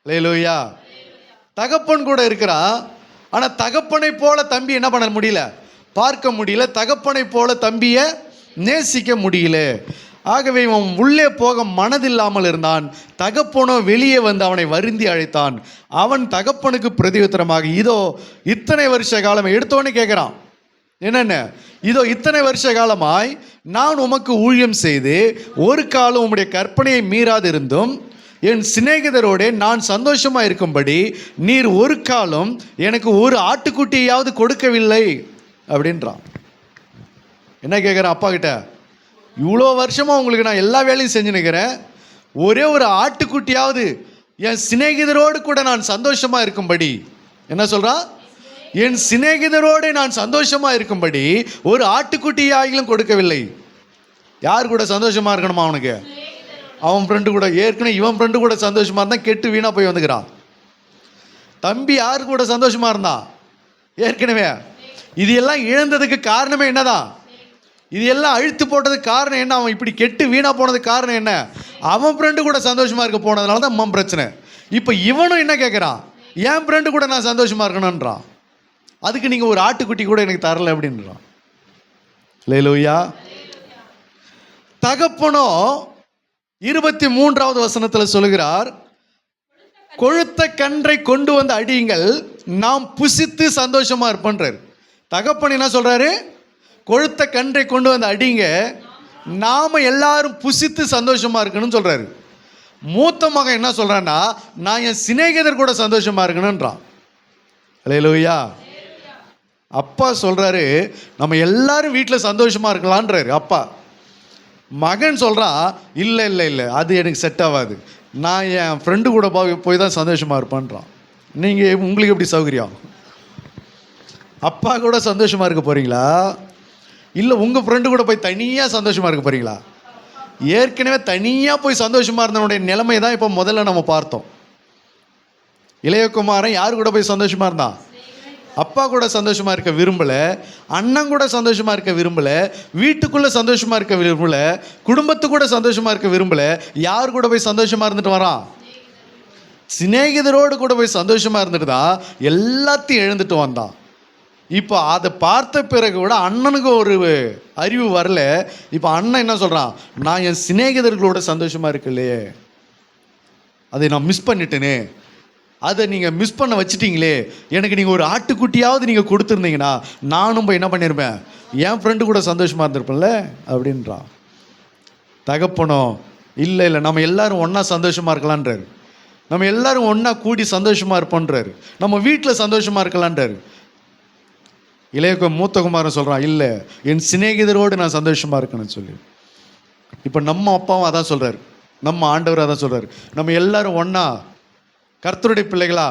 அல்லேலூயா. தகப்பன் கூட இருக்கிறான். ஆனால் தகப்பனை போல தம்பி என்ன பண்ண முடியல? பார்க்க முடியல. தகப்பனை போல தம்பியை நேசிக்க முடியல. ஆகவே இவன் உள்ளே போக மனதில்லாமல் இருந்தான். தகப்பனோ வெளியே வந்து அவனை வருந்தி அழைத்தான். அவன் தகப்பனுக்கு பிரதியுத்தரமாக, இதோ இத்தனை வருஷ காலம் எடுத்தோன்னே கேட்குறான். என்னென்ன? இதோ இத்தனை வருஷ காலமாய் நான் உமக்கு ஊழியம் செய்து ஒரு காலம் உம்முடைய கற்பனையை மீறாதிருந்தும் என் சிநேகிதரோட நான் சந்தோஷமாக இருக்கும்படி நீர் ஒரு காலம் எனக்கு ஒரு ஆட்டுக்குட்டியாவது கொடுக்கவில்லை அப்படின்றான். என்ன கேட்குறேன் அப்பா கிட்ட? இவ்வளோ வருஷமாக உங்களுக்கு நான் எல்லா வேலையும் செஞ்சு நிற்கிறேன், ஒரே ஒரு ஆட்டுக்குட்டியாவது என் சிநேகிதரோடு கூட நான் சந்தோஷமாக இருக்கும்படி, என்ன சொல்கிறான்? என் சிநேகிதரோடு நான் சந்தோஷமாக இருக்கும்படி ஒரு ஆட்டுக்குட்டியாகிலும் கொடுக்கவில்லை. யார் கூட சந்தோஷமாக இருக்கணுமா அவனுக்கு? அவன் ஃப்ரெண்டு கூட. ஏற்கனவே இவன் ஃப்ரெண்டு கூட சந்தோஷமாக இருந்தான், கெட்டு வீணாக போய் வந்துக்கிறான். தம்பி யாரு கூட சந்தோஷமாக இருந்தான்? ஏற்கனவே. இது எல்லாம் இழந்ததுக்கு காரணமே என்னதான்? இது எல்லாம் அழுத்து போட்டதுக்கு காரணம் என்ன? அவன் இப்படி கெட்டு வீணாக போனதுக்கு காரணம் என்ன? அவன் ஃப்ரெண்டு கூட சந்தோஷமாக இருக்க போனதுனால தான் அம்மா பிரச்சனை. இப்போ இவனும் என்ன கேட்குறான்? என் ஃப்ரெண்டு கூட நான் சந்தோஷமாக இருக்கணுன்றான். அதுக்கு நீங்கள் ஒரு ஆட்டுக்குட்டி கூட எனக்கு தரல அப்படின்றான். அல்லேலூயா. தகப்பனோ 23வது வசனத்தில் சொல்லுகிறார், கொழுத்த கன்றை கொண்டு வந்து அடியுங்கள், நாம் புசித்து சந்தோஷமாக இருப்போன்றார். தகப்பன் என்ன சொல்கிறாரு? கொழுத்த கன்றை கொண்டு வந்து அடிங்க, நாம் எல்லாரும் புசித்து சந்தோஷமாக இருக்கணும்னு சொல்கிறாரு. மூத்த மகன் என்ன சொல்கிறான்னா, நான் என் சிநேகிதர் கூட சந்தோஷமாக இருக்கணுன்றான். அல்லேலூயா. அப்பா சொல்கிறாரு, நம்ம எல்லாரும் வீட்டில் சந்தோஷமாக இருக்கலான்றாரு அப்பா. மகன் சொல்கிறான், இல்லை இல்லை இல்லை, அது எனக்கு செட் ஆகாது, நான் என் ஃப்ரெண்டு கூட போய் தான் சந்தோஷமாக இருப்பான்றான். நீங்கள் உங்களுக்கு எப்படி சௌகரியம்? அப்பா கூட சந்தோஷமாக இருக்க போகிறீங்களா, இல்லை உங்கள் ஃப்ரெண்டு கூட போய் தனியாக சந்தோஷமாக இருக்க போகிறீங்களா? ஏற்கனவே தனியாக போய் சந்தோஷமாக இருந்தவனுடைய நிலைமை தான் இப்போ முதல்ல நம்ம பார்த்தோம். இளையகுமாரன் யார் கூட போய் சந்தோஷமாக இருந்தான்? அப்பா கூட சந்தோஷமாக இருக்க விரும்பலை, அண்ணன் கூட சந்தோஷமாக இருக்க விரும்பலை, வீட்டுக்குள்ளே சந்தோஷமாக இருக்க விரும்பலை, குடும்பத்து கூட சந்தோஷமாக இருக்க விரும்பலை. யார் கூட போய் சந்தோஷமாக இருந்துட்டு வரான்? சிநேகிதரோடு கூட போய் சந்தோஷமாக இருந்துட்டு தான் எல்லாத்தையும் எழுந்துட்டு வந்தான். இப்போ அதை பார்த்த பிறகு கூட அண்ணனுக்கு ஒரு அறிவு வரல. இப்போ அண்ணன் என்ன சொல்கிறான்? நான் என் சிநேகிதர்களோட சந்தோஷமாக இருக்கலையே, அதை நான் மிஸ் பண்ணிட்டேனே, அதை நீங்கள் மிஸ் பண்ண வச்சுட்டீங்களே, எனக்கு நீங்கள் ஒரு ஆட்டுக்குட்டியாவது நீங்கள் கொடுத்துருந்தீங்கன்னா நானும் போய் என்ன பண்ணியிருப்பேன், என் ஃப்ரெண்டு கூட சந்தோஷமாக இருந்திருப்பேன்ல அப்படின்றான். தகப்பனோ இல்லை இல்லை, நம்ம எல்லாரும் ஒன்றா சந்தோஷமாக இருக்கலான்றாரு, நம்ம எல்லாரும் ஒன்றா கூடி சந்தோஷமாக இருப்போன்றாரு, நம்ம வீட்டில் சந்தோஷமாக இருக்கலான்றாரு. மூத்த குமாரன் சொல்கிறான், இல்லை என் சிநேகிதரோடு நான் சந்தோஷமாக இருக்கணும்னு சொல்லி. இப்போ நம்ம அப்பாவும் அதான் சொல்கிறார், நம்ம ஆண்டவர் அதான் சொல்கிறார், நம்ம எல்லாரும் ஒன்றா கர்த்தருடைய பிள்ளைகளா,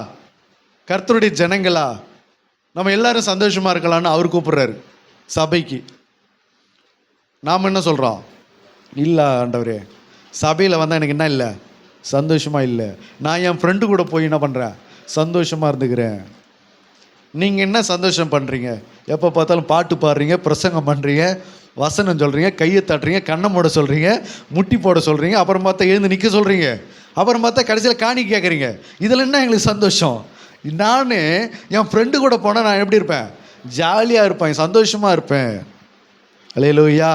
கர்த்தருடைய ஜனங்களா, நம்ம எல்லாரும் சந்தோஷமாக இருக்கலான்னு அவர் கூப்பிட்றாரு சபைக்கு. நாம் என்ன சொல்கிறோம்? இல்லை ஆண்டவரே, சபையில் வந்தால் எனக்கு என்ன இல்லை, சந்தோஷமாக இல்லை. நான் என் ஃப்ரெண்டு கூட போய் என்ன பண்ணுறேன், சந்தோஷமாக இருந்துக்கிறேன். நீங்கள் என்ன சந்தோஷம் பண்ணுறீங்க? எப்போ பார்த்தாலும் பாட்டு பாடுறீங்க, பிரசங்கம் பண்ணுறீங்க, வசனம் சொல்கிறீங்க, கையை தட்டுறீங்க, கண்ணை மூட சொல்கிறீங்க, முட்டி போட சொல்கிறீங்க, அப்புறம் பார்த்தா எழுந்து நிற்க சொல்கிறீங்க, அப்புறம் பார்த்தா கடைசியில் காணி கேட்குறீங்க. இதில் என்ன எங்களுக்கு சந்தோஷம்? நான் என் ஃப்ரெண்டு கூட போனால் நான் எப்படி இருப்பேன்? ஜாலியாக இருப்பேன், சந்தோஷமாக இருப்பேன். அல்லேலூயா,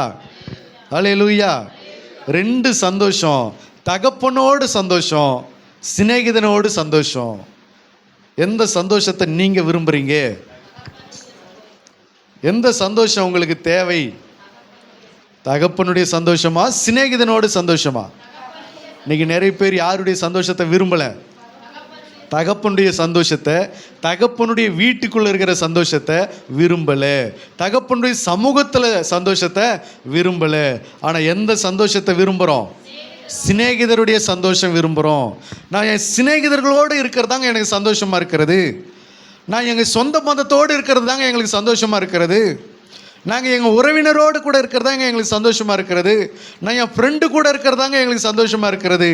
அல்லேலூயா. 2 சந்தோஷம். தகப்பனோடு சந்தோஷம், சிநேகிதனோடு சந்தோஷம். எந்த சந்தோஷத்தை நீங்கள் விரும்புகிறீங்க? எந்த சந்தோஷம் உங்களுக்கு தேவை? தகப்பனுடைய சந்தோஷமா, சிநேகிதனோடு சந்தோஷமா? இன்னைக்கு நிறைய பேர் யாருடைய சந்தோஷத்தை விரும்பலை? தகப்பனுடைய சந்தோஷத்தை, தகப்பனுடைய வீட்டுக்குள்ளே இருக்கிற சந்தோஷத்தை விரும்பலை, தகப்பனுடைய சமூகத்தில் சந்தோஷத்தை விரும்பலை. ஆனால் எந்த சந்தோஷத்தை விரும்புகிறோம்? சிநேகிதருடைய சந்தோஷம் விரும்புகிறோம். நான் என் சிநேகிதர்களோடு இருக்கிறதாங்க எனக்கு சந்தோஷமாக இருக்கிறது. நான் எங்கள் சொந்த மதத்தோடு இருக்கிறது தாங்க எங்களுக்கு சந்தோஷமாக இருக்கிறது. நாங்கள் எங்கள் உறவினரோடு கூட இருக்கிறதாங்க எங்களுக்கு சந்தோஷமாக இருக்கிறது. நான் என் ஃப்ரெண்டு கூட இருக்கிறதாங்க எங்களுக்கு சந்தோஷமாக இருக்கிறது.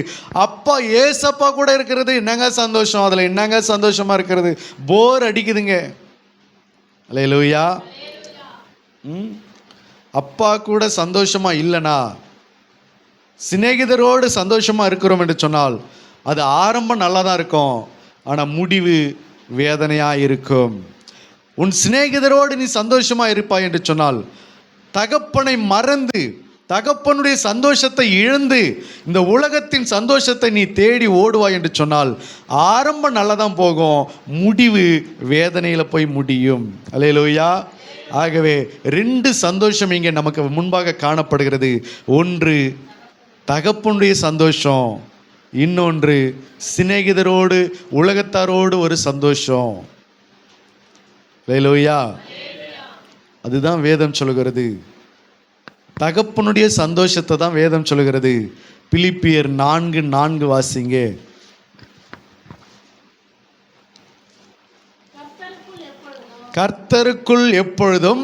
அப்பா ஏசப்பா கூட இருக்கிறது என்னங்க சந்தோஷம்? அதில் என்னங்க சந்தோஷமாக இருக்கிறது? போர் அடிக்குதுங்க. அல்லேலூயா. அப்பா கூட சந்தோஷமாக இல்லைனா, சிநேகிதரோடு சந்தோஷமாக இருக்கிறோம் என்று சொன்னால் அது ஆரம்பம் நல்லா தான் இருக்கும், ஆனால் முடிவு வேதனையாக இருக்கும். உன் சிநேகிதரோடு நீ சந்தோஷமாக இருப்பாய் என்று சொன்னால், தகப்பனை மறந்து தகப்பனுடைய சந்தோஷத்தை இழந்து இந்த உலகத்தின் சந்தோஷத்தை நீ தேடி ஓடுவாய் என்று சொன்னால் ஆரம்பம் நல்லா தான் போகும், முடிவு வேதனையில் போய் முடியும். அல்லேலூயா. ஆகவே 2 சந்தோஷம் இங்கே நமக்கு முன்பாக காணப்படுகிறது. ஒன்று தகப்பனுடைய சந்தோஷம், இன்னொன்று சிநேகிதரோடு உலகத்தாரோடு ஒரு சந்தோஷம். அல்லேலூயா. அதுதான் வேதம் சொல்லுகிறது. தகப்பனுடைய சந்தோஷத்தை தான் வேதம் சொல்லுகிறது. பிலிப்பியர் 4:4 வாசிங்க. கர்த்தருக்குள் எப்பொழுதும்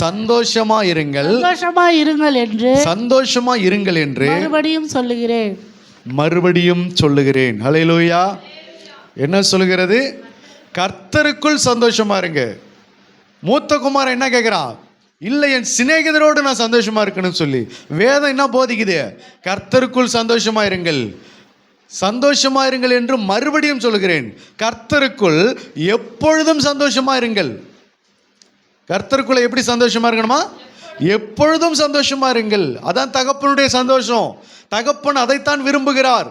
சந்தோஷமா இருங்கள் என்று மறுபடியும் சொல்லுகிறேன். ஹல்லேலூயா. என்ன சொல்லுகிறது? கர்த்தருக்குள் சந்தோஷமா இருங்க. மூத்த குமாரன் என்ன கேட்கிறான்? இல்லை, என் சிநேகிதரோடு நான் சந்தோஷமா இருக்கணும்னு சொல்லி வேதம் என்ன போதிக்குது? கர்த்தருக்குள் சந்தோஷமா இருங்கள், சந்தோஷமா இருங்கள் என்று மறுபடியும் சொல்லுகிறேன். கர்த்தருக்குள் எப்பொழுதும் சந்தோஷமா இருங்கள். கர்த்தருக்குள்ள எப்படி சந்தோஷமா இருக்கணுமா? எப்பொழுதும் சந்தோஷமா இருங்கள். அதான் தகப்பனுடைய சந்தோஷம். தகப்பன் அதைத்தான் விரும்புகிறார்.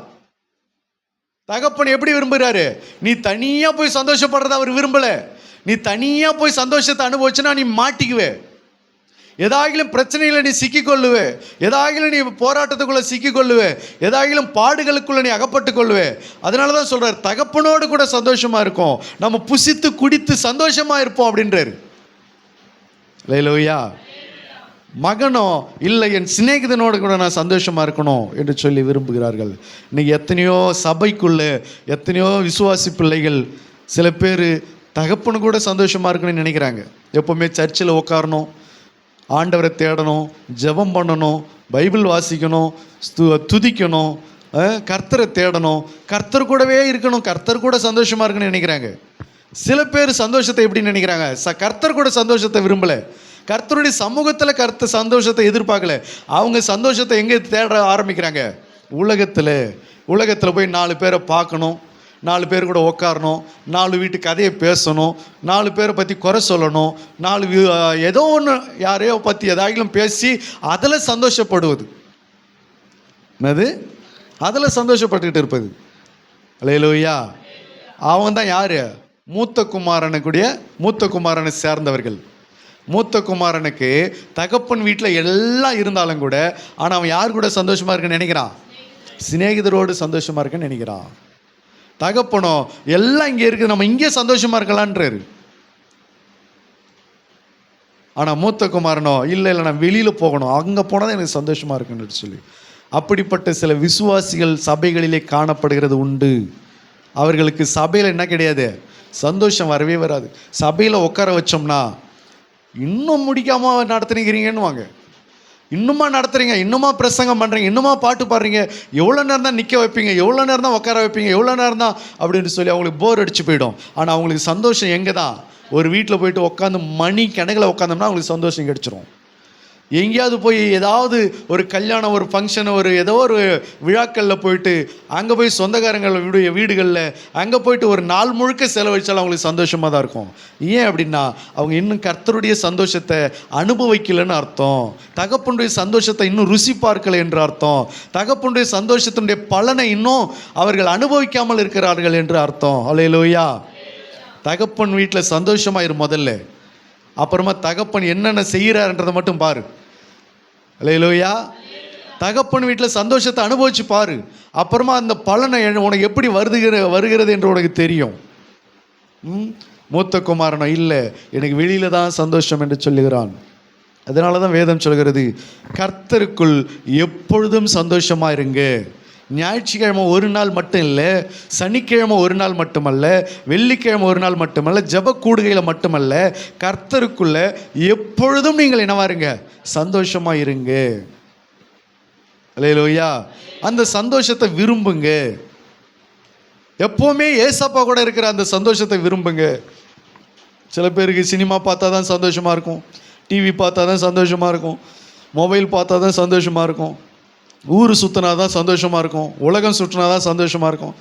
தகப்பன் எப்படி விரும்புகிறாரு? நீ தனியா போய் சந்தோஷப்படுறத அவர் விரும்பல. நீ தனியா போய் சந்தோஷத்தை அனுபவிச்சுனா நீ மாட்டிக்குவே, ஏதாகிலும் பிரச்சனைகளை நீ சிக்கிக்கொள்ளுவே, ஏதாகிலும் நீ போராட்டத்துக்குள்ள சிக்கிக்கொள்ளுவே, ஏதாகிலும் பாடுகளுக்குள்ள நீ அகப்பட்டு கொள்ளுவே. அதனால தான் சொல்றார், தகப்பனோடு கூட சந்தோஷமா இருக்கும், நம்ம புசித்து குடித்து சந்தோஷமா இருப்போம் அப்படின்றாரு. அல்லேலூயா. மகனோ இல்லை, என் சிநேகிதனோடு கூட நான் சந்தோஷமா இருக்கணும் என்று சொல்லி விரும்புகிறார்கள். இன்னைக்கு எத்தனையோ சபைக்குள்ள எத்தனையோ விசுவாசி பிள்ளைகள், சில பேர் தகப்பனு கூட சந்தோஷமா இருக்கணும்னு நினைக்கிறாங்க. எப்பவுமே சர்ச்சில் உட்காரணும், ஆண்டவரை தேடணும், ஜெபம் பண்ணணும், பைபிள் வாசிக்கணும், துதிக்கணும், கர்த்தரை தேடணும், கர்த்தர் கூடவே இருக்கணும், கர்த்தர் கூட சந்தோஷமா இருக்கணும்னு நினைக்கிறாங்க. சில பேர் சந்தோஷத்தை எப்படி நினைக்கிறாங்க? கர்த்தர் கூட சந்தோஷத்தை விரும்பலை, கர்த்தருடைய சமூகத்தில் கர்த்தர் சந்தோஷத்தை எதிர்பார்க்கல. அவங்க சந்தோஷத்தை எங்கே தேட ஆரம்பிக்கிறாங்க? உலகத்தில் போய் 4 பேரை பார்க்கணும், 4 பேர் கூட உட்காரணும், 4 வீட்டு கதையை பேசணும், 4 பேரை பற்றி குறை சொல்லணும், 4 ஏதோ ஒன்று யாரையோ பற்றி ஏதாகிலும் பேசி அதில் சந்தோஷப்படுவது. என்னது? அதில் சந்தோஷப்பட்டுக்கிட்டு இருப்பது. அல்லேலூயா. அவன் தான் யார்? மூத்த குமாரனை சேர்ந்தவர்கள். மூத்த குமாரனுக்கு தகப்பன் வீட்டில் எல்லாம் இருந்தாலும் கூட, ஆனால் அவன் யார் கூட சந்தோஷமா இருக்குன்னு நினைக்கிறான்? சிநேகிதரோடு சந்தோஷமா இருக்குன்னு நினைக்கிறான். தகப்பனோ எல்லாம் இங்கே இருக்குது, நம்ம இங்கே சந்தோஷமா இருக்கலான்றாரு. ஆனால் மூத்த குமாரனோ இல்லை, நான் வெளியில் போகணும், அங்கே போனால் தான் எனக்கு சந்தோஷமா இருக்குன்னு சொல்லி அப்படிப்பட்ட சில விசுவாசிகள் சபைகளிலே காணப்படுகிறது உண்டு. அவர்களுக்கு சபையில் என்ன கிடையாது, சந்தோஷம் வரவே வராது. சபையில் உட்கார வச்சோம்னா இன்னும் முடிக்காமல் நடத்துனீங்கிறீங்கன்னு வாங்க, இன்னுமா நடத்துறீங்க, இன்னுமா பிரசங்கம் பண்ணுறீங்க, இன்னுமா பாட்டு பாடுறீங்க, எவ்வளோ நேரம் தான் நிற்க வைப்பீங்க, எவ்வளோ நேரம் தான் உட்கார வைப்பீங்க, எவ்வளோ நேரம் தான் அப்படின்னு சொல்லி அவங்களுக்கு போர் அடிச்சு போயிடும். ஆனால் அவங்களுக்கு சந்தோஷம் எங்கே தான், ஒரு வீட்டில் போயிட்டு உட்காந்து மணி கணக்கில் உட்காந்தோம்னா அவங்களுக்கு சந்தோஷம் கிடச்சிரும். எங்கேயாவது போய் ஏதாவது ஒரு கல்யாணம், ஒரு ஃபங்க்ஷன், ஒரு ஏதோ ஒரு விழாக்களில் போயிட்டு அங்கே போய் சொந்தக்காரங்கள் வீடுகளில் அங்கே போயிட்டு ஒரு நாள் முழுக்க செலவழித்தாலும் அவங்களுக்கு சந்தோஷமாக தான் இருக்கும். ஏன் அப்படின்னா அவங்க இன்னும் கர்த்தருடைய சந்தோஷத்தை அனுபவிக்கலைன்னு அர்த்தம், தகப்பனுடைய சந்தோஷத்தை இன்னும் ருசி பார்க்கலை என்று அர்த்தம், தகப்பனுடைய சந்தோஷத்தினுடைய பலனை இன்னும் அவர்கள் அனுபவிக்காமல் இருக்கிறார்கள் என்று அர்த்தம். அல்லேலூயா. தகப்பன் வீட்டில் சந்தோஷமாக இரு முதல்ல, அப்புறமா தகப்பன் என்னென்ன செய்கிறாருன்றதை மட்டும் பாரு. அல்லேலூயா. தகப்பன் வீட்டில் சந்தோஷத்தை அனுபவிச்சு பாரு, அப்புறமா அந்த பலனை உனக்கு எப்படி வருகிறது என்று உனக்கு தெரியும். மூத்த குமாரனோ இல்லை, எனக்கு வெளியில தான் சந்தோஷம் என்று சொல்லுகிறான். அதனால தான் வேதம் சொல்கிறது, கர்த்தருக்குள் எப்பொழுதும் சந்தோஷமா இருங்க. ஞாயிற்றுக்கிழமை ஒரு நாள் மட்டும் இல்லை, சனிக்கிழமை ஒரு நாள் மட்டுமல்ல, வெள்ளிக்கிழமை ஒரு நாள் மட்டுமல்ல, ஜெப கூடுகையில் மட்டுமல்ல, கர்த்தருக்குள்ள எப்பொழுதும் நீங்கள் என்னவா இருங்க, சந்தோஷமா இருங்க. அல்லேலூயா. அந்த சந்தோஷத்தை விரும்புங்க. எப்போவுமே ஏசப்பா கூட இருக்கிற அந்த சந்தோஷத்தை விரும்புங்க. சில பேருக்கு சினிமா பார்த்தா தான் சந்தோஷமா இருக்கும், டிவி பார்த்தா தான் சந்தோஷமா இருக்கும், மொபைல் பார்த்தா தான் சந்தோஷமா இருக்கும், ஊர் சுற்றினா தான் சந்தோஷமாக இருக்கும், உலகம் சுற்றினா தான் சந்தோஷமாக இருக்கும்,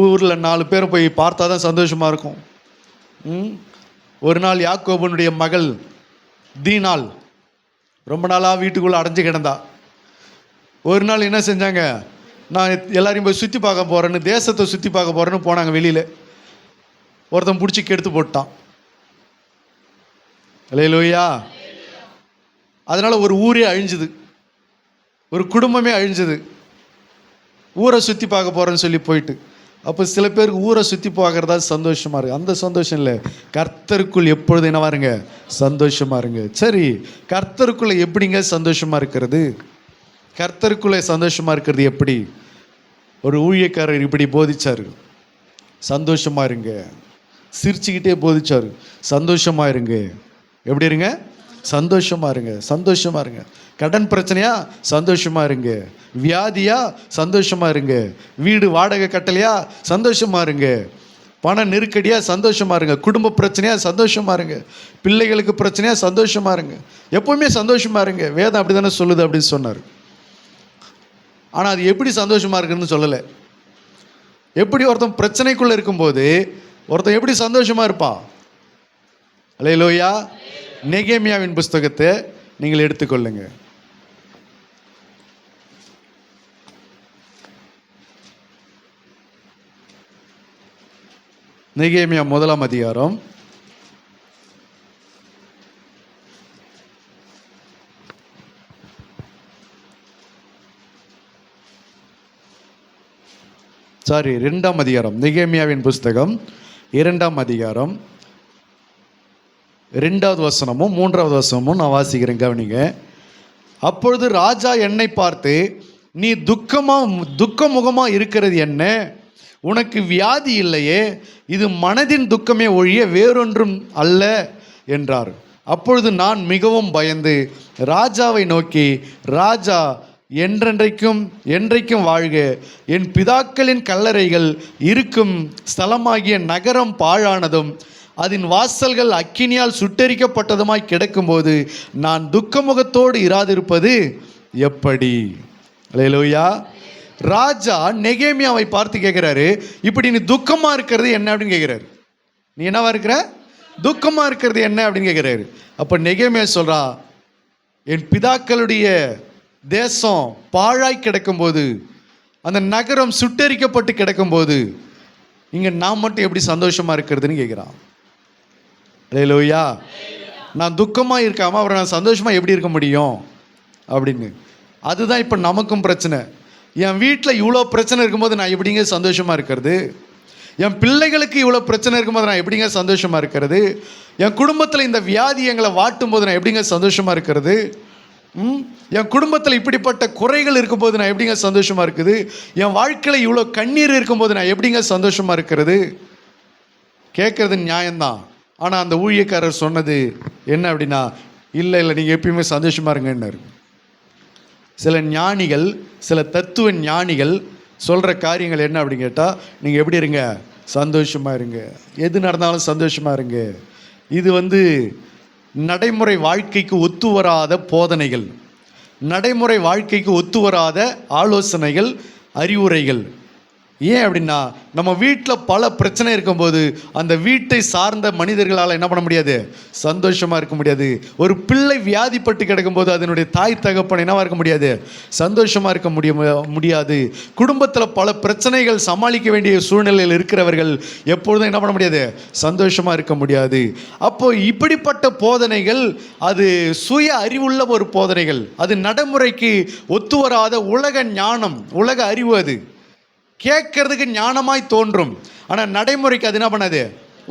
ஊரில் 4 பேர் போய் பார்த்தா தான் சந்தோஷமாக இருக்கும். ஒரு நாள் யாக்கோபனுடைய மகள் தீனாள் ரொம்ப நாளாக வீட்டுக்குள்ளே அடைஞ்சு கிடந்தா. ஒரு நாள் என்ன செஞ்சாங்க, நான் எல்லாரையும் போய் சுற்றி பார்க்க போகிறேன்னு, தேசத்தை சுற்றி பார்க்க போகிறேன்னு போனாங்க. வெளியில் ஒருத்தன் பிடிச்சி கெடுத்து போட்டான். அல்லேலூயா. அதனால் ஒரு ஊரே அழிஞ்சுது, ஒரு குடும்பமே அழிஞ்சது. ஊரை சுற்றி பார்க்க போகிறேன்னு சொல்லி போயிட்டு, அப்போ சில பேருக்கு ஊரை சுற்றி பார்க்குறதா சந்தோஷமாக இருக்குது. அந்த சந்தோஷம் இல்லை, கர்த்தருக்குள் எப்பொழுது என்னவா இருங்க, சந்தோஷமாக இருங்க. சரி, கர்த்தருக்குள்ளே எப்படிங்க சந்தோஷமாக இருக்கிறது? கர்த்தருக்குள்ளே சந்தோஷமாக இருக்கிறது எப்படி? ஒரு ஊழியக்காரர் இப்படி போதிச்சார், சந்தோஷமாக இருங்க. சிரிச்சுக்கிட்டே போதிச்சார், சந்தோஷமாக இருங்க. எப்படி இருங்க? சந்தோஷமாக இருங்க, சந்தோஷமாக இருங்க. கடன் பிரச்சனையா, சந்தோஷமாக இருங்க. வியாதியா, சந்தோஷமாக இருங்க. வீடு வாடகை கட்டலையா, சந்தோஷமாக இருங்க. பண நெருக்கடியா, சந்தோஷமாக இருங்க. குடும்ப பிரச்சனையா, சந்தோஷமாக இருங்க. பிள்ளைகளுக்கு பிரச்சனையா, சந்தோஷமாக இருங்க. எப்போவுமே சந்தோஷமாக இருங்க. வேதம் அப்படி தானே சொல்லுது அப்படின்னு சொன்னார். ஆனால் அது எப்படி சந்தோஷமாக இருக்குன்னு சொல்லலை. எப்படி ஒருத்தன் பிரச்சனைக்குள்ளே இருக்கும்போது ஒருத்தன் எப்படி சந்தோஷமாக இருப்பான்? அல்லேலூயா. நெகேமியாவின் புஸ்தகத்தை நீங்கள் எடுத்துக்கொள்ளுங்க. நெகேமியா 1ஆம் அதிகாரம் 2ஆம் அதிகாரம். நெகேமியாவின் புஸ்தகம் 2ஆம் அதிகாரம் 2வது வசனமும் 3வது வசனமும் நான் வாசிக்கிறேன், கவனிங்க. அப்பொழுது ராஜா என்னை பார்த்து, நீ துக்கமுகமா இருக்கிறது என்ன? உனக்கு வியாதி இல்லையே, இது மனதின் துக்கமே ஒழிய வேறொன்றும் அல்ல என்றார். அப்பொழுது நான் மிகவும் பயந்து ராஜாவை நோக்கி, ராஜா, என்றைக்கும் வாழ்க, என் பிதாக்களின் கல்லறைகள் இருக்கும் ஸ்தலமாகிய நகரம் பாழானதும் அதன் வாசல்கள் அக்கினியால் சுட்டெரிக்கப்பட்டதுமாய் கிடக்கும்போது நான் துக்கமுகத்தோடு இராதிருப்பது எப்படி? அல்லேலூயா. ராஜா நெகேமியாவை பார்த்து கேட்குறாரு, இப்படி நீ துக்கமாக இருக்கிறது என்ன அப்படின்னு கேட்குறாரு. நீ என்னவா இருக்கிற? துக்கமாக இருக்கிறது என்ன அப்படின்னு கேட்குறாரு. அப்போ நெகேமியா சொல்கிறா, என் பிதாக்களுடைய தேசம் பாழாய் கிடக்கும்போது, அந்த நகரம் சுட்டெரிக்கப்பட்டு கிடக்கும்போது இங்கே நான் மட்டும் எப்படி சந்தோஷமாக இருக்கிறதுன்னு கேட்குறான். அல்லேலூயா. நான் துக்கமாக இருக்காமல் அவரை நான் சந்தோஷமாக எப்படி இருக்க முடியும் அப்படின்னு. அதுதான் இப்போ நமக்கும் பிரச்சனை. என் வீட்டில் இவ்வளோ பிரச்சனை இருக்கும்போது நான் எப்படிங்க சந்தோஷமாக இருக்கிறது? என் பிள்ளைகளுக்கு இவ்வளோ பிரச்சனை இருக்கும்போது நான் எப்படிங்க சந்தோஷமாக இருக்கிறது? என் குடும்பத்தில் இந்த வியாதி எங்களை வாட்டும் போது நான் எப்படிங்க சந்தோஷமாக இருக்கிறது? என் குடும்பத்தில் இப்படிப்பட்ட குறைகள் இருக்கும்போது நான் எப்படிங்க சந்தோஷமாக இருக்குது? என் வாழ்க்கையில் இவ்வளோ கண்ணீர் இருக்கும்போது நான் எப்படிங்க சந்தோஷமாக இருக்கிறது? கேட்குறது நியாயம்தான். ஆனால் அந்த ஊழியக்காரர் சொன்னது என்ன அப்படின்னா, இல்லை நீங்கள் எப்பயுமே சந்தோஷமாக இருங்கன்னாரு. சில ஞானிகள், சில தத்துவ ஞானிகள் சொல்கிற காரியங்கள் என்ன அப்படின்னு கேட்டால், நீங்கள் எப்படி இருங்க? சந்தோஷமாக இருங்க, எது நடந்தாலும் சந்தோஷமாக இருங்க. இது நடைமுறை வாழ்க்கைக்கு ஒத்து வராத போதனைகள், நடைமுறை வாழ்க்கைக்கு ஒத்து வராத ஆலோசனைகள், அறிவுரைகள். ஏன் அப்படின்னா, நம்ம வீட்டில் பல பிரச்சனை இருக்கும்போது அந்த வீட்டை சார்ந்த மனிதர்களால் என்ன பண்ண முடியாது? சந்தோஷமாக இருக்க முடியாது. ஒரு பிள்ளை வியாதிப்பட்டு கிடக்கும்போது அதனுடைய தாய் தகப்பன் என்னவாக இருக்க முடியாது? சந்தோஷமாக இருக்க முடியாது. குடும்பத்தில் பல பிரச்சனைகள் சமாளிக்க வேண்டிய சூழ்நிலையில் இருக்கிறவர்கள் எப்பொழுதும் என்ன பண்ண முடியாது? சந்தோஷமாக இருக்க முடியாது. அப்போது இப்படிப்பட்ட போதனைகள் அது சுய அறிவுள்ள ஒரு போதனைகள், அது நடைமுறைக்கு ஒத்து வராத உலக ஞானம், உலக அறிவு. அது கேட்கறதுக்கு ஞானமாய் தோன்றும், ஆனால் நடைமுறைக்கு அது என்ன பண்ணாது?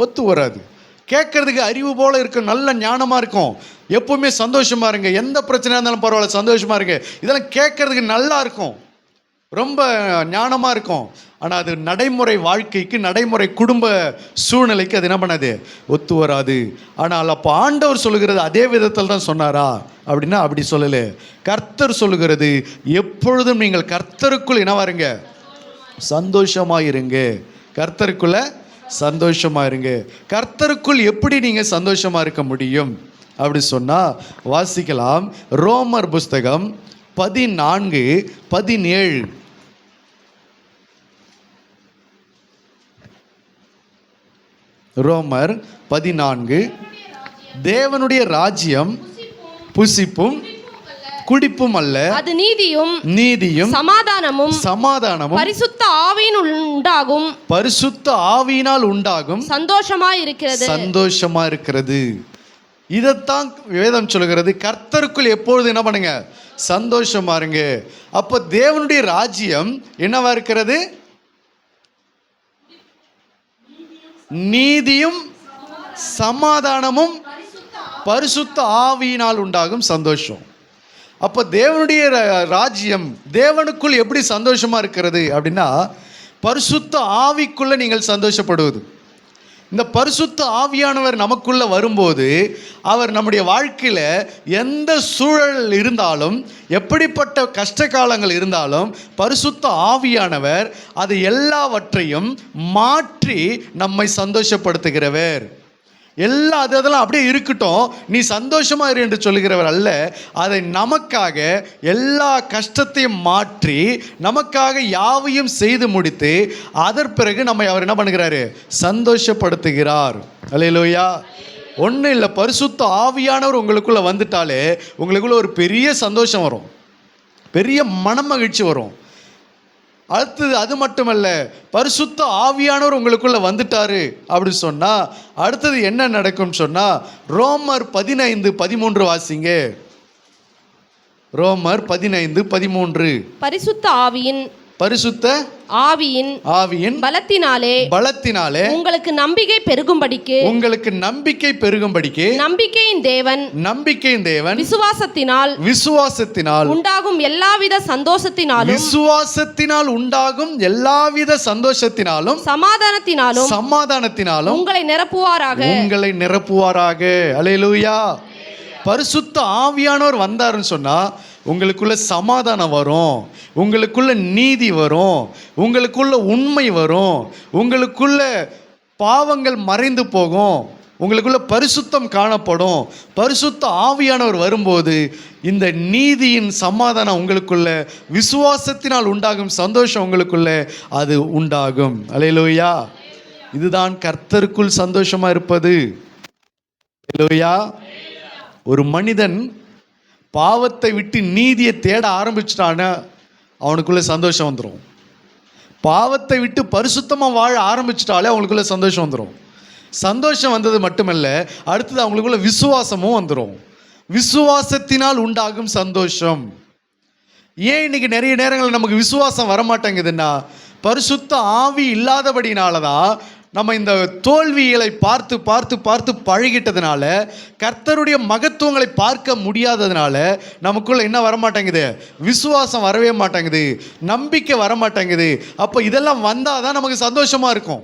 ஒத்து வராது. கேட்கறதுக்கு அறிவு போல இருக்கும், நல்ல ஞானமாக இருக்கும். எப்பவுமே சந்தோஷமாக இருங்க, எந்த பிரச்சனையாக இருந்தாலும் பரவாயில்ல சந்தோஷமாக இருங்க, இதெல்லாம் கேட்கறதுக்கு நல்லா இருக்கும், ரொம்ப ஞானமாக இருக்கும். ஆனால் அது நடைமுறை வாழ்க்கைக்கு, நடைமுறை குடும்ப சூழ்நிலைக்கு அது என்ன பண்ணாது? ஒத்து வராது. ஆனால் அப்போ ஆண்டவர் சொல்லுகிறது அதே விதத்தில் தான் சொன்னாரா அப்படின்னா அப்படி சொல்லலை. கர்த்தர் சொல்லுகிறது, எப்பொழுதும் நீங்கள் கர்த்தருக்குள் என்னவா இருங்க? சந்தோஷமாக இருங்க. கர்த்தருக்குள்ள சந்தோஷமாக இருங்க. கர்த்தருக்குள் எப்படி நீங்கள் சந்தோஷமாக இருக்க முடியும் அப்படி சொன்னால் வாசிக்கலாம். ரோமர் புஸ்தகம் 14:17. ரோமர் 14. தேவனுடைய ராஜ்யம் புசிப்பும் குடிப்பும் அல்ல, அது நீதியும் சமாதானமும் பரிசுத்த ஆவியினால் உண்டாகும் சந்தோஷமா இருக்கிறது. இதைத்தான் வேதம் சொல்கிறது. கர்த்தருக்குள் எப்பொழுது என்ன பண்ணுங்க? சந்தோஷமா இருங்க. அப்ப தேவனுடைய ராஜ்யம் என்னவா இருக்கிறது? நீதியும் சமாதானமும் பரிசுத்த ஆவியினால் உண்டாகும் சந்தோஷம். அப்போ தேவனுடைய ராஜ்யம், தேவனுக்குள் எப்படி சந்தோஷமாக இருக்கிறது அப்படின்னா, பரிசுத்த ஆவிக்குள்ளே நீங்கள் சந்தோஷப்படுவது. இந்த பரிசுத்த ஆவியானவர் நமக்குள்ளே வரும்போது அவர் நம்முடைய வாழ்க்கையில் எந்த சூழல் இருந்தாலும், எப்படிப்பட்ட கஷ்ட காலங்கள் இருந்தாலும், பரிசுத்த ஆவியானவர் அது எல்லாவற்றையும் மாற்றி நம்மை சந்தோஷப்படுத்துகிறவர். அதெல்லாம் அப்படியே இருக்கட்டும், நீ சந்தோஷமா இரு என்று சொல்லுகிறவர் அல்ல. அதை நமக்காக எல்லா கஷ்டத்தையும் மாற்றி நமக்காக யாவையும் செய்து முடித்து அதன் பிறகு நம்மை அவர் என்ன பண்ணுகிறாரு? சந்தோஷப்படுத்துகிறார். அல்லேலூயா. ஒன்றும் இல்லை, பரிசுத்த ஆவியானவர் உங்களுக்குள்ள வந்துட்டாலே உங்களுக்குள்ள ஒரு பெரிய சந்தோஷம் வரும், பெரிய மனமகிழ்ச்சி வரும். அடுத்தது அது மட்டுமல்ல, பரிசுத்த ஆவியானவர் உங்களுக்குள்ள வந்துட்டாரு அப்படி சொன்னா அடுத்தது என்ன நடக்கும் சொன்னா, ரோமர் 15:13 வாசிங்க. ரோமர் 15:13. பரிசுத்த ஆவியின் பலத்தினாலே உங்களுக்கு நம்பிக்கை பெருகும்படிக்கு நம்பிக்கையின் தேவன் விசுவாசத்தினால் உண்டாகும் எல்லாவித சந்தோஷத்தினாலும் சமாதானத்தினாலும் உங்களை நிரப்புவாராக. அல்லேலூயா. பரிசுத்த ஆவியானவர் வந்தாருன்னு சொன்னா உங்களுக்குள்ள சமாதானம் வரும், உங்களுக்குள்ள நீதி வரும், உங்களுக்குள்ள உண்மை வரும், உங்களுக்குள்ள பாவங்கள் மறைந்து போகும், உங்களுக்குள்ள பரிசுத்தம் காணப்படும். பரிசுத்த ஆவியானவர் வரும்போது இந்த நீதியின் சமாதானம் உங்களுக்குள்ள, விசுவாசத்தினால் உண்டாகும் சந்தோஷம் உங்களுக்குள்ள அது உண்டாகும். அல்லேலூயா. இதுதான் கர்த்தருக்குள் சந்தோஷமா இருப்பது. அல்லேலூயா. ஒரு மனிதன் பாவத்தை விட்டு நீதியை தேட ஆரம்பிச்சிட்டான்னா அவனுக்குள்ள சந்தோஷம் வந்துடும். பாவத்தை விட்டு பரிசுத்தமாக வாழ ஆரம்பிச்சிட்டாலே அவங்களுக்குள்ள சந்தோஷம் வந்துடும். சந்தோஷம் வந்தது மட்டுமல்ல, அடுத்தது அவங்களுக்குள்ள விசுவாசமும் வந்துடும். விசுவாசத்தினால் உண்டாகும் சந்தோஷம். ஏன் இன்னைக்கு நிறைய நேரங்களில் நமக்கு விசுவாசம் வரமாட்டேங்குதுன்னா, பரிசுத்த ஆவி இல்லாதபடினால தான் நம்ம இந்த தோல்விகளை பார்த்து பார்த்து பார்த்து பழகிட்டதுனால, கர்த்தருடைய மகத்துவங்களை பார்க்க முடியாததுனால நமக்குள்ள என்ன வரமாட்டேங்குது? விசுவாசம் வரவே மாட்டேங்குது, நம்பிக்கை வரமாட்டேங்குது. அப்போ இதெல்லாம் வந்தால் தான் நமக்கு சந்தோஷமாக இருக்கும்.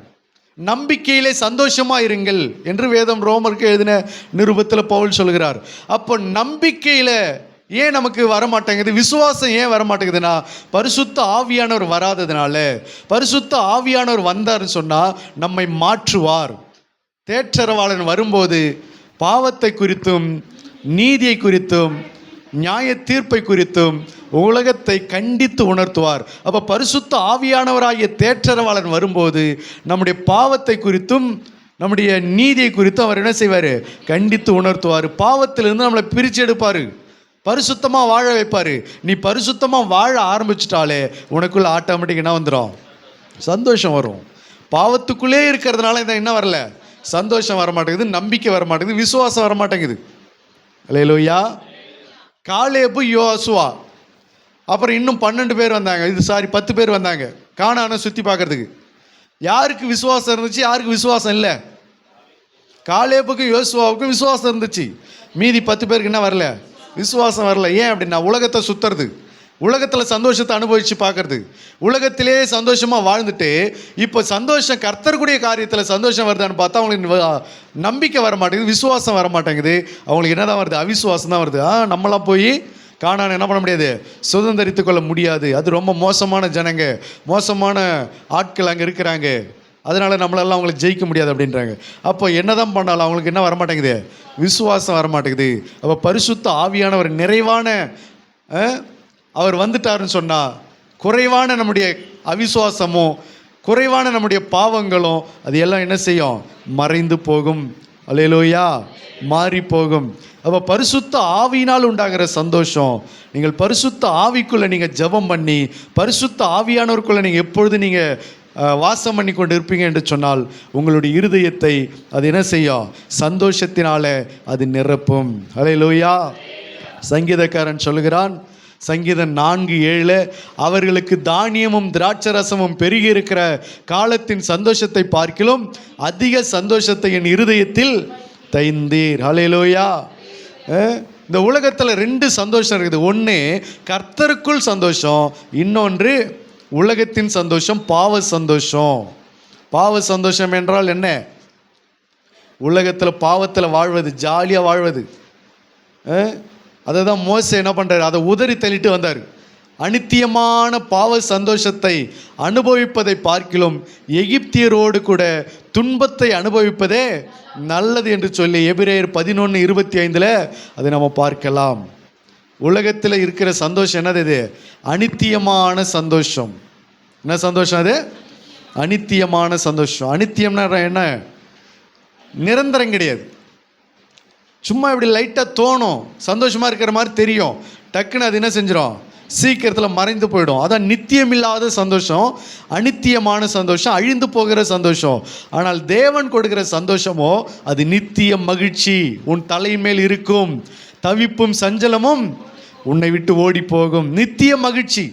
நம்பிக்கையிலே சந்தோஷமா இருங்கள் என்று வேதம் ரோமருக்கு எழுதின நிருபத்தில் பவுல் சொல்கிறார். அப்போ நம்பிக்கையில ஏன் நமக்கு வரமாட்டேங்குது? விசுவாசம் ஏன் வரமாட்டேங்குதுன்னா, பரிசுத்த ஆவியானவர் வராததுனால. பரிசுத்த ஆவியானவர் வந்தார்னு சொன்னால் நம்மை மாற்றுவார். தேற்றரவாளன் வரும்போது பாவத்தை குறித்தும் நீதியை குறித்தும் நியாய தீர்ப்பை குறித்தும் உலகத்தை கண்டித்து உணர்த்துவார். அப்போ பரிசுத்த ஆவியானவராகிய தேற்றரவாளன் வரும்போது நம்முடைய பாவத்தை குறித்தும் நம்முடைய நீதியை குறித்தும் அவர் என்ன செய்வார்? கண்டித்து உணர்த்துவார். பாவத்திலிருந்து நம்மளை பிரித்து எடுப்பார், பரிசுத்தமாக வாழ வைப்பார். நீ பரிசுத்தமாக வாழ ஆரம்பிச்சிட்டாலே உனக்குள்ள ஆட்டோமேட்டிக் என்ன வந்துடும்? சந்தோஷம் வரும். பாவத்துக்குள்ளே இருக்கிறதுனால இதை என்ன வரல? சந்தோஷம் வரமாட்டேங்குது, நம்பிக்கை வரமாட்டேங்குது, விசுவாசம் வரமாட்டேங்குது. அல்லேலூயா. காலேபு யோசுவா அப்புறம் இன்னும் 12 பேர் வந்தாங்க. 10 பேர் வந்தாங்க கானானை சுற்றி பார்க்கறதுக்கு. யாருக்கு விசுவாசம் இருந்துச்சு, யாருக்கு விசுவாசம் இல்லை? காலேபுக்கும் யோசுவாவுக்கும் விசுவாசம் இருந்துச்சு. மீதி 10 பேருக்கு என்ன வரல? விசுவாசம் வரல. ஏன் அப்படின்னா, உலகத்தை சுற்றுறது, உலகத்தில் சந்தோஷத்தை அனுபவித்து பார்க்கறது, உலகத்திலே சந்தோஷமாக வாழ்ந்துட்டு இப்போ சந்தோஷம் கர்த்தருடைய காரியத்தில் சந்தோஷம் வருதான்னு பார்த்தா அவங்களுக்கு நம்பிக்கை வர மாட்டேங்குது, விசுவாசம் வர மாட்டேங்குது. அவங்களுக்கு என்ன தான் வருது? அவிசுவாசம் தான் வருது. நம்மளாம் போய் கானான் என்ன பண்ண முடியாது? சுதந்திரித்து கொள்ள முடியாது. அது ரொம்ப மோசமான ஜனங்க, மோசமான ஆட்கள் அங்கே இருக்கிறாங்க, அதனால் நம்மளெல்லாம் அவங்களை ஜெயிக்க முடியாது அப்படின்றாங்க. அப்போ என்ன தான் பண்ணாலும் அவங்களுக்கு என்ன வரமாட்டேங்குது? விசுவாசம் வரமாட்டேங்குது. அப்போ பரிசுத்த ஆவியானவர் நிறைவான அவர் வந்துட்டாருன்னு சொன்னால் குறைவான நம்முடைய அவிசுவாசமும் குறைவான நம்முடைய பாவங்களும் அது எல்லாம் என்ன செய்யும்? மறைந்து போகும். அல்லேலூயா. மாறி போகும். அப்போ பரிசுத்த ஆவியினால் உண்டாகிற சந்தோஷம், நீங்கள் பரிசுத்த ஆவிக்குள்ளே நீங்கள் ஜெபம் பண்ணி பரிசுத்த ஆவியானவருக்குள்ளே நீங்கள் எப்பொழுது நீங்கள் வாசம் பண்ணி கொண்டு இருப்பீங்க என்று சொன்னால் உங்களுடைய இருதயத்தை அது என்ன செய்யும்? சந்தோஷத்தினால அது நிரப்பும். அல்லேலூயா. சங்கீதக்காரன் சொல்லுகிறான், சங்கீதம் 4:7, அவர்களுக்கு தானியமும் திராட்சரசமும் பெருகி இருக்கிற காலத்தின் சந்தோஷத்தை பார்க்கிலும் அதிக சந்தோஷத்தை என் இருதயத்தில் தைந்தீர். ஹல்லேலூயா. இந்த உலகத்தில் 2 சந்தோஷம் இருக்குது. ஒன்று கர்த்தருக்குள் சந்தோஷம், இன்னொன்று உலகத்தின் சந்தோஷம், பாவ சந்தோஷம். பாவ சந்தோஷம் என்றால் என்ன? உலகத்தில் பாவத்தில் வாழ்வது, ஜாலியாக வாழ்வது. அதை தான் மோசே என்ன பண்ணுறாரு? அதை உதறி தள்ளிட்டு வந்தார். அனித்தியமான பாவ சந்தோஷத்தை அனுபவிப்பதை பார்க்கிலும் எகிப்தியரோடு கூட துன்பத்தை அனுபவிப்பதே நல்லது என்று சொல்லி எபிரேயர் 11:25 அதை நம்ம பார்க்கலாம். உலகத்தில் இருக்கிற சந்தோஷம் என்னது? இது அனித்தியமான சந்தோஷம். என்ன சந்தோஷம் அது? அனித்தியமான சந்தோஷம். அனித்தியம்னா என்ன? நிரந்தரம் கிடையாது. சும்மா இப்படி லைட்டாக தோணும், சந்தோஷமாக இருக்கிற மாதிரி தெரியும், டக்குன்னு அது என்ன செஞ்சிடும்? சீக்கிரத்தில் மறைந்து போயிடும். அதான் நித்தியமில்லாத சந்தோஷம், அனித்தியமான சந்தோஷம், அழிந்து போகிற சந்தோஷம். ஆனால் தேவன் கொடுக்கிற சந்தோஷமோ அது நித்திய மகிழ்ச்சி, உன் தலைமேல் இருக்கும், தவிப்பும் சஞ்சலமும் உன்னை விட்டு ஓடி போகும். நித்திய மகிழ்ச்சி.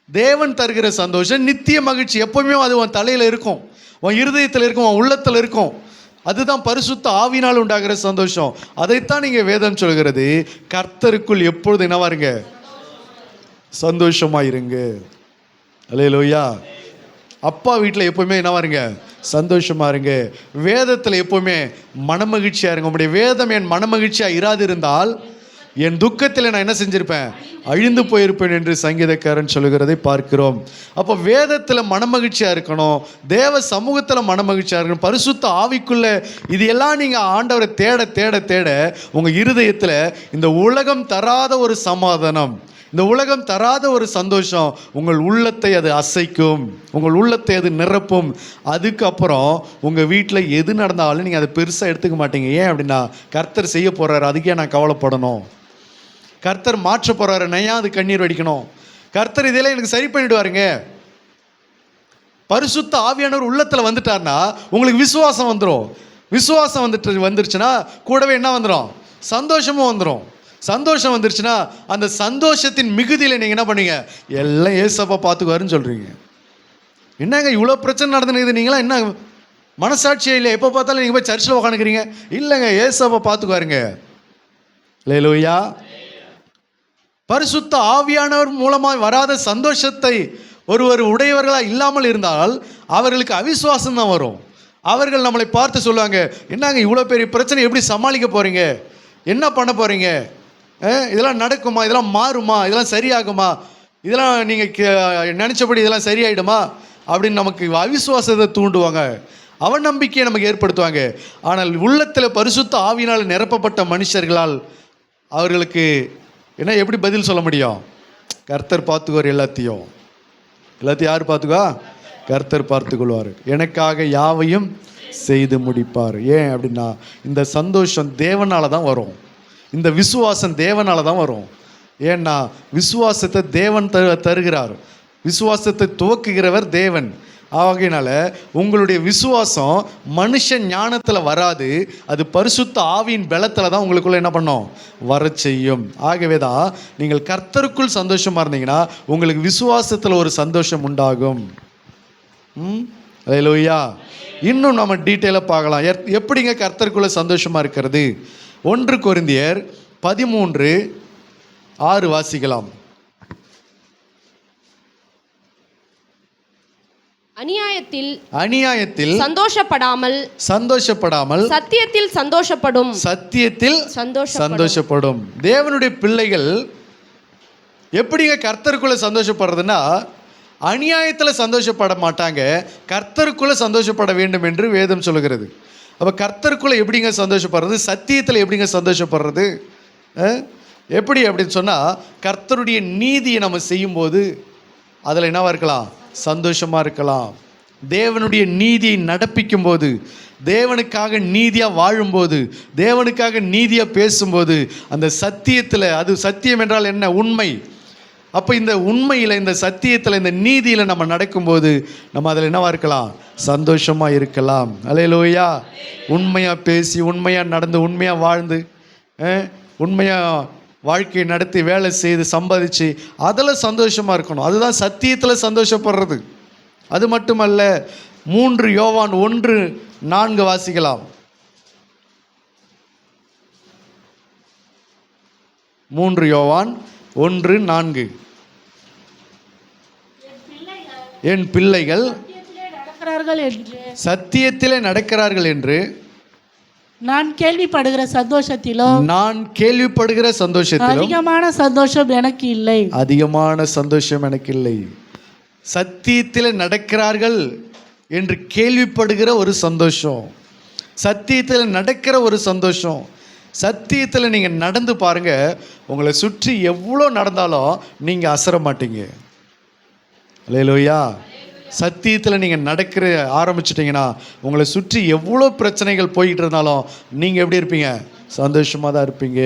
தேவன் தருகிற சந்தோஷம் நித்திய மகிழ்ச்சி. எப்பவுமே அது உன் தலையில் இருக்கும், உன் இருதயத்தில் இருக்கும், உன் உள்ளத்தில் இருக்கும். அதுதான் பரிசுத்த ஆவினால் உண்டாகிற சந்தோஷம். அதைத்தான் நீங்கள் வேதம் சொல்கிறது, கர்த்தருக்குள் எப்பொழுது என்னவா இருங்க? சந்தோஷமா இருங்க. அல்லேலூயா. அப்பா வீட்டில் எப்பவுமே என்னவா இருங்க? சந்தோஷமா இருங்க. வேதத்தில் எப்பவுமே மனமகிழ்ச்சியா இருங்க. உங்களுடைய வேதம் என் மனமகிழ்ச்சியா இராது இருந்தால் என் துக்கத்தில் நான் என்ன செஞ்சிருப்பேன்? அழிந்து போயிருப்பேன் என்று சங்கீதக்காரன் சொல்லுகிறதை பார்க்கிறோம். அப்போ வேதத்தில் மனமகிழ்ச்சியாக இருக்கணும், தேவ சமூகத்தில் மனமகிழ்ச்சியாக இருக்கணும், பரிசுத்த ஆவிக்குள்ள இது எல்லாம் நீங்கள் ஆண்டவரை தேட தேட தேட உங்கள் இருதயத்தில் இந்த உலகம் தராத ஒரு சமாதானம், இந்த உலகம் தராத ஒரு சந்தோஷம் உங்கள் உள்ளத்தை அது அசைக்கும், உங்கள் உள்ளத்தை அது நிரப்பும். அதுக்கப்புறம் உங்கள் வீட்டில் எது நடந்தாலும் நீங்கள் அதை பெருசாக எடுத்துக்க மாட்டீங்க. ஏன் அப்படின்னா, கர்த்தர் செய்ய போகிறாரு, அதுக்கே நான் கவலைப்படணும். கர்த்தர் மாற்ற போகிறாரு, நான் ஏன் அது கண்ணீர் வடிக்கணும்? கர்த்தர் இதெல்லாம் எனக்கு சரி பண்ணிவிடுவாருங்க. பரிசுத்த ஆவியானவர் உள்ளத்தில் வந்துட்டார்னா உங்களுக்கு விசுவாசம் வந்துடும். விசுவாசம் வந்துருச்சுன்னா கூடவே என்ன வந்துடும்? சந்தோஷமும் வந்துடும். சந்தோஷம் வந்துருச்சுன்னா அந்த சந்தோஷத்தின் மிகுதியில் நீங்கள் என்ன பண்ணீங்க? எல்லாம் ஏசப்பா பார்த்துக்குவாருன்னு சொல்கிறீங்க. என்னங்க இவ்வளோ பிரச்சனை நடந்துனுக்குது, நீங்களாம் என்ன மனசாட்சியே இல்லை. எப்போ பார்த்தாலும் நீங்கள் போய் சர்ச்சில் உட்காந்துக்கிறீங்க. இல்லைங்க, ஏசப்பா பார்த்துக்குவாருங்க. அல்லேலூயா. பரிசுத்த ஆவியானவர் மூலமாக வராத சந்தோஷத்தை ஒருவர் உடையவர்களாக இல்லாமல் இருந்தால் அவர்களுக்கு அவிசுவாசம் தான் வரும். அவர்கள் நம்மளை பார்த்து சொல்லுவாங்க, என்னங்க இவ்வளோ பெரிய பிரச்சனை எப்படி சமாளிக்க போகிறீங்க, என்ன பண்ண போகிறீங்க, இதெல்லாம் நடக்குமா, இதெல்லாம் மாறுமா, இதெல்லாம் சரியாகுமா, இதெல்லாம் நீங்கள் நினச்சபடி இதெல்லாம் சரியாயிடுமா அப்படின்னு நமக்கு அவிசுவாசத்தை தூண்டுவாங்க, அவநம்பிக்கையை நமக்கு ஏற்படுத்துவாங்க. ஆனால் உள்ளத்தில் பரிசுத்த ஆவியினால் நிரப்பப்பட்ட மனுஷர்களால் அவர்களுக்கு என்ன எப்படி பதில் சொல்ல முடியும்? கர்த்தர் பார்த்துக்குவார். எல்லாத்தையும் யார் பார்த்துக்குவா? கர்த்தர் பார்த்துக்கொள்வார். எனக்காக யாவையும் செய்து முடிப்பார். ஏன் அப்படின்னா இந்த சந்தோஷம் தேவனால தான் வரும். இந்த விசுவாசம் தேவனால தான் வரும். ஏன்னா விசுவாசத்தை தேவன் தருகிறார். விசுவாசத்தை துவக்குகிறவர் தேவன். ஆகையினால உங்களுடைய விசுவாசம் மனுஷ ஞானத்தில் வராது, அது பரிசுத்த ஆவியின் பலத்தில் தான் உங்களுக்குள்ள என்ன பண்ணும்? வர செய்யும். ஆகவே தான் நீங்கள் கர்த்தருக்குள் சந்தோஷமாக இருந்தீங்கன்னா உங்களுக்கு விசுவாசத்தில் ஒரு சந்தோஷம் உண்டாகும். அல்லேலூயா. இன்னும் நம்ம டீட்டெயிலாக பார்க்கலாம் எப்படிங்க கர்த்தருக்குள்ள சந்தோஷமாக இருக்கிறது. 1 கொரிந்தியர் 13:6 வாசிக்கலாம். அநியாயத்தில் சந்தோஷப்படாமல் சத்தியத்தில் சந்தோஷப்படும். தேவனுடைய பிள்ளைகள் எப்படிங்க கர்த்தருக்குள்ள சந்தோஷப்படுறதுன்னா, அநியாயத்தில் சந்தோஷப்பட மாட்டாங்க, கர்த்தருக்குள்ள சந்தோஷப்பட வேண்டும் என்று வேதம் சொல்லுகிறது. அப்போ கர்த்தருக்குள்ள எப்படிங்க சந்தோஷப்படுறது? சத்தியத்தில் எப்படிங்க சந்தோஷப்படுறது? எப்படி அப்படின்னு சொன்னால், கர்த்தருடைய நீதியை நம்ம செய்யும்போது அதில் என்னவா இருக்கலாம்? சந்தோஷமாக இருக்கலாம். தேவனுடைய நீதியை நடப்பிக்கும் போது, தேவனுக்காக நீதியாக வாழும்போது, தேவனுக்காக நீதியாக பேசும்போது, அந்த சத்தியத்தில், அது சத்தியம் என்றால் என்ன? உண்மை. அப்போ இந்த உண்மையில், இந்த சத்தியத்தில், இந்த நீதியில் நம்ம நடக்கும்போது நம்ம அதில் என்னவா இருக்கலாம்? சந்தோஷமாக இருக்கலாம். அல்லேலூயா. உண்மையாக பேசி, உண்மையாக நடந்து, உண்மையாக வாழ்ந்து, உண்மையாக வாழ்க்கையை நடத்தி, வேலை செய்து, சம்பாதிச்சு அதில் சந்தோஷமாக இருக்கணும். அதுதான் சத்தியத்தில் சந்தோஷப்படுறது. அது மட்டுமல்ல, 3 யோவான் 1:4 வாசிக்கலாம். 3 யோவான் 1:4. என் பிள்ளைகள் சத்தியத்திலே நடக்கிறார்கள் என்று நான் கேள்விப்படுகிற சந்தோஷத்திலும் அதிகமான சந்தோஷம் எனக்கு இல்லை. சத்தியத்தில் நடக்கிறார்கள் என்று கேள்விப்படுகிற ஒரு சந்தோஷம், சத்தியத்தில் நடக்கிற ஒரு சந்தோஷம். சத்தியத்தில் நீங்கள் நடந்து பாருங்க, உங்களை சுற்றி எவ்வளோ நடந்தாலும் நீங்கள் அசர மாட்டீங்க. அல்லேலூயா. சத்தியத்தில் நீங்கள் நடக்கிற ஆரம்பிச்சிட்டிங்கன்னா உங்களை சுற்றி எவ்வளோ பிரச்சனைகள் போய்கிட்டு இருந்தாலும் நீங்கள் எப்படி இருப்பீங்க? சந்தோஷமாக தான் இருப்பீங்க.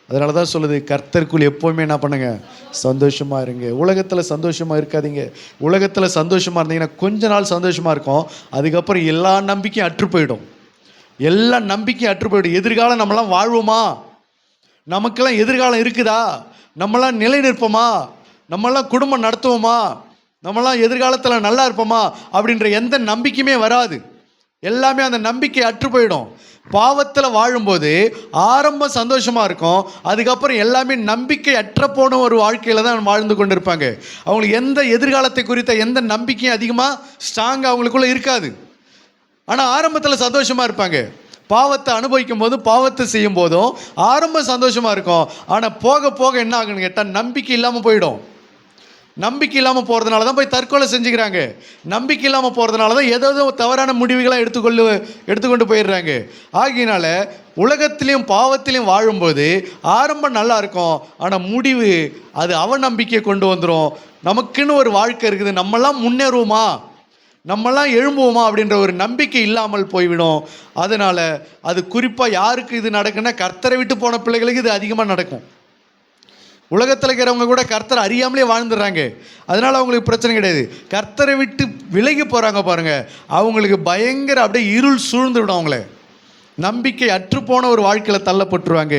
அதனால தான் சொல்லுது, கர்த்தருக்குள் எப்போவுமே என்ன பண்ணுங்க? சந்தோஷமாக இருங்க. உலகத்தில் சந்தோஷமாக இருக்காதீங்க. உலகத்தில் சந்தோஷமாக இருந்தீங்கன்னா கொஞ்ச நாள் சந்தோஷமாக இருக்கும், அதுக்கப்புறம் எல்லா நம்பிக்கையும் அற்று போயிடும். எல்லா நம்பிக்கையும் அற்று போயிடும். எதிர்காலம் நம்மளாம் வாழ்வோமா? நமக்கெல்லாம் எதிர்காலம் இருக்குதா? நம்மளாம் நிலை நிற்போமா? நம்மளாம் குடும்பம் நடத்துவோமா? நம்மளாம் எதிர்காலத்தில் நல்லா இருப்போமா அப்படின்ற எந்த நம்பிக்கையுமே வராது. எல்லாமே அந்த நம்பிக்கை அற்று போயிடும். பாவத்தில் வாழும்போது ஆரம்பம் சந்தோஷமாக இருக்கும், அதுக்கப்புறம் எல்லாமே நம்பிக்கை அற்ற போன ஒரு வாழ்க்கையில் தான் வாழ்ந்து கொண்டு இருப்பாங்க. அவங்களுக்கு எந்த எதிர்காலத்தை குறித்த எந்த நம்பிக்கையும் அதிகமாக ஸ்ட்ராங்காக அவங்களுக்குள்ளே இருக்காது. ஆனால் ஆரம்பத்தில் சந்தோஷமாக இருப்பாங்க. பாவத்தை அனுபவிக்கும் போதும் பாவத்தை செய்யும் போதும் ஆரம்பம் சந்தோஷமாக இருக்கும். ஆனால் போக போக என்ன ஆகுன்னு கேட்டால் நம்பிக்கை இல்லாமல் போயிடும். நம்பிக்கை இல்லாமல் போகிறதுனால தான் போய் தற்கொலை செஞ்சுக்கிறாங்க. நம்பிக்கை இல்லாமல் போகிறதுனால தான் ஏதோ தவறான முடிவுகளாக எடுத்துக்கொண்டு போயிடுறாங்க. ஆகையினால உலகத்திலையும் பாவத்திலையும் வாழும்போது ஆரம்பம் நல்லா இருக்கும், ஆனால் முடிவு அது அவநம்பிக்கையை கொண்டு வந்துடும். நமக்குன்னு ஒரு வாழ்க்கை இருக்குது, நம்மளாம் முன்னேறுவோமா, நம்மளாம் எழும்புவோமா அப்படின்ற ஒரு நம்பிக்கை இல்லாமல் போய்விடும். அதனால் அது குறிப்பாக யாருக்கு இது நடக்குன்னா, கர்த்தரை விட்டு போன பிள்ளைகளுக்கு இது அதிகமாக நடக்கும். உலகத்தில் இருக்கிறவங்க கூட கர்த்தரை அறியாமலே வாழ்ந்துடுறாங்க, அதனால் அவங்களுக்கு பிரச்சனை கிடையாது. கர்த்தரை விட்டு விலகி போகிறாங்க பாருங்கள், அவங்களுக்கு பயங்கர அப்படியே இருள் சூழ்ந்து விடும். அவங்கள நம்பிக்கை அற்றுப்போன ஒரு வாழ்க்கையில் தள்ளப்பட்டுருவாங்க.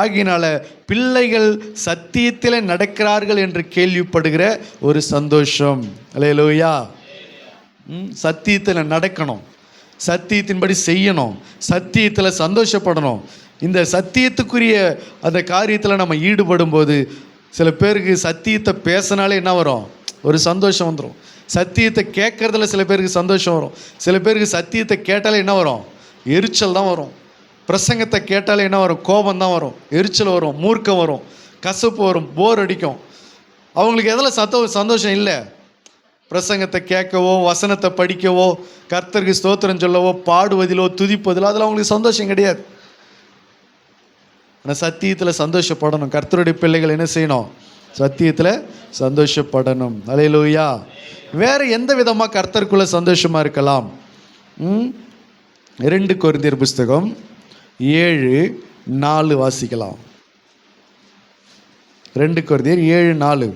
ஆகையினால பிள்ளைகள் சத்தியத்தில் நடக்கிறார்கள் என்று கேள்விப்படுகிற ஒரு சந்தோஷம். அல்லேலூயா. சத்தியத்தில் நடக்கணும். சத்தியத்தின்படி செய்யணும், சத்தியத்தில் சந்தோஷப்படணும். இந்த சத்தியத்துக்குரிய அந்த காரியத்தில் நம்ம ஈடுபடும் போது சில பேருக்கு சத்தியத்தை பேசினாலே என்ன வரும்? ஒரு சந்தோஷம் வந்துடும். சத்தியத்தை கேட்குறதுல சில பேருக்கு சந்தோஷம் வரும். சில பேருக்கு சத்தியத்தை கேட்டாலே என்ன வரும்? எரிச்சல் தான் வரும். பிரசங்கத்தை கேட்டாலே என்ன வரும்? கோபம் தான் வரும், எரிச்சல் வரும், மூர்க்கம் வரும், கசப்பு வரும், போர் அடிக்கும். அவங்களுக்கு எதில் சந்தோஷம் இல்லை? பிரசங்கத்தை கேட்கவோ, வசனத்தை படிக்கவோ, கர்த்தருக்கு ஸ்தோத்திரம் சொல்லவோ, பாடுவதிலோ, துதிப்பதிலோ அதில் அவங்களுக்கு சந்தோஷம் கிடையாது. ஆனால் சத்தியத்தில் சந்தோஷப்படணும். கர்த்தருடைய பிள்ளைகள் என்ன செய்யணும்? சத்தியத்தில் சந்தோஷப்படணும். அல்லேலூயா. வேறு எந்த விதமாக கர்த்தருக்குள்ளே சந்தோஷமாக இருக்கலாம்? 2 கொரிந்தியர் புஸ்தகம் 7:4 வாசிக்கலாம். 2 கொரிந்தியர் 7:4.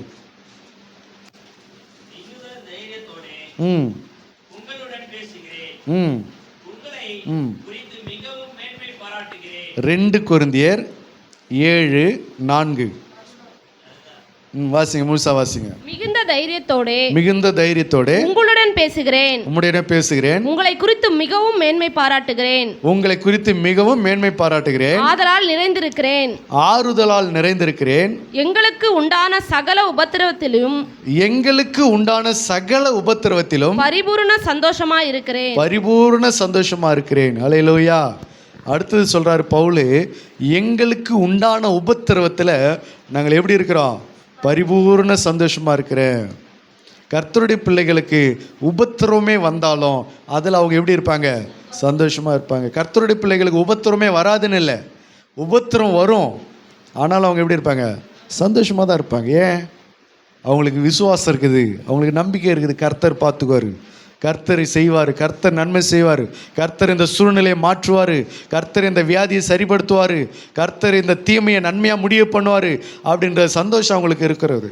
ம் 2 கொரிந்தியர் 7:4 வாசிங்க, முழுசா வாசிங்க. மிகுந்த தைரியத்தோடே உங்களுடன் பேசுகிறேன், உங்களை குறித்து மிகவும் மேன்மை பாராட்டுகிறேன். ஆறுதலால் நிறைந்திருக்கிறேன். எங்களுக்கு உண்டான சகல உபத்திரவத்திலும் பரிபூர்ண சந்தோஷமா இருக்கிறேன். அல்லேலூயா. அடுத்தது சொல்றாரு பவுல், எங்களுக்கு உண்டான உபத்திரவத்தில் நாங்கள் எப்படி இருக்கிறோம்? பரிபூர்ண சந்தோஷமா இருக்கிறேன். கர்த்தருடைய பிள்ளைகளுக்கு உபத்திரவமே வந்தாலும் அதில் அவங்க எப்படி இருப்பாங்க? சந்தோஷமா இருப்பாங்க. கர்த்தருடைய பிள்ளைகளுக்கு உபத்திரவமே வராதுன்னு இல்லை, உபத்திரம் வரும், ஆனாலும் அவங்க எப்படி இருப்பாங்க? சந்தோஷமாக தான் இருப்பாங்க. ஏன்? அவங்களுக்கு விசுவாசம் இருக்குது, அவங்களுக்கு நம்பிக்கை இருக்குது. கர்த்தர் பார்த்துக்குவார், கர்த்தர் செய்வார், கர்த்தர் நன்மை செய்வார், கர்த்தர் இந்த சூழ்நிலையை மாற்றுவார், கர்த்தர் இந்த வியாதியை சரிப்படுத்துவார், கர்த்தர் இந்த தீமையை நன்மையாக முடிய பண்ணுவார் அப்படின்ற சந்தோஷம் அவங்களுக்கு இருக்கிறது.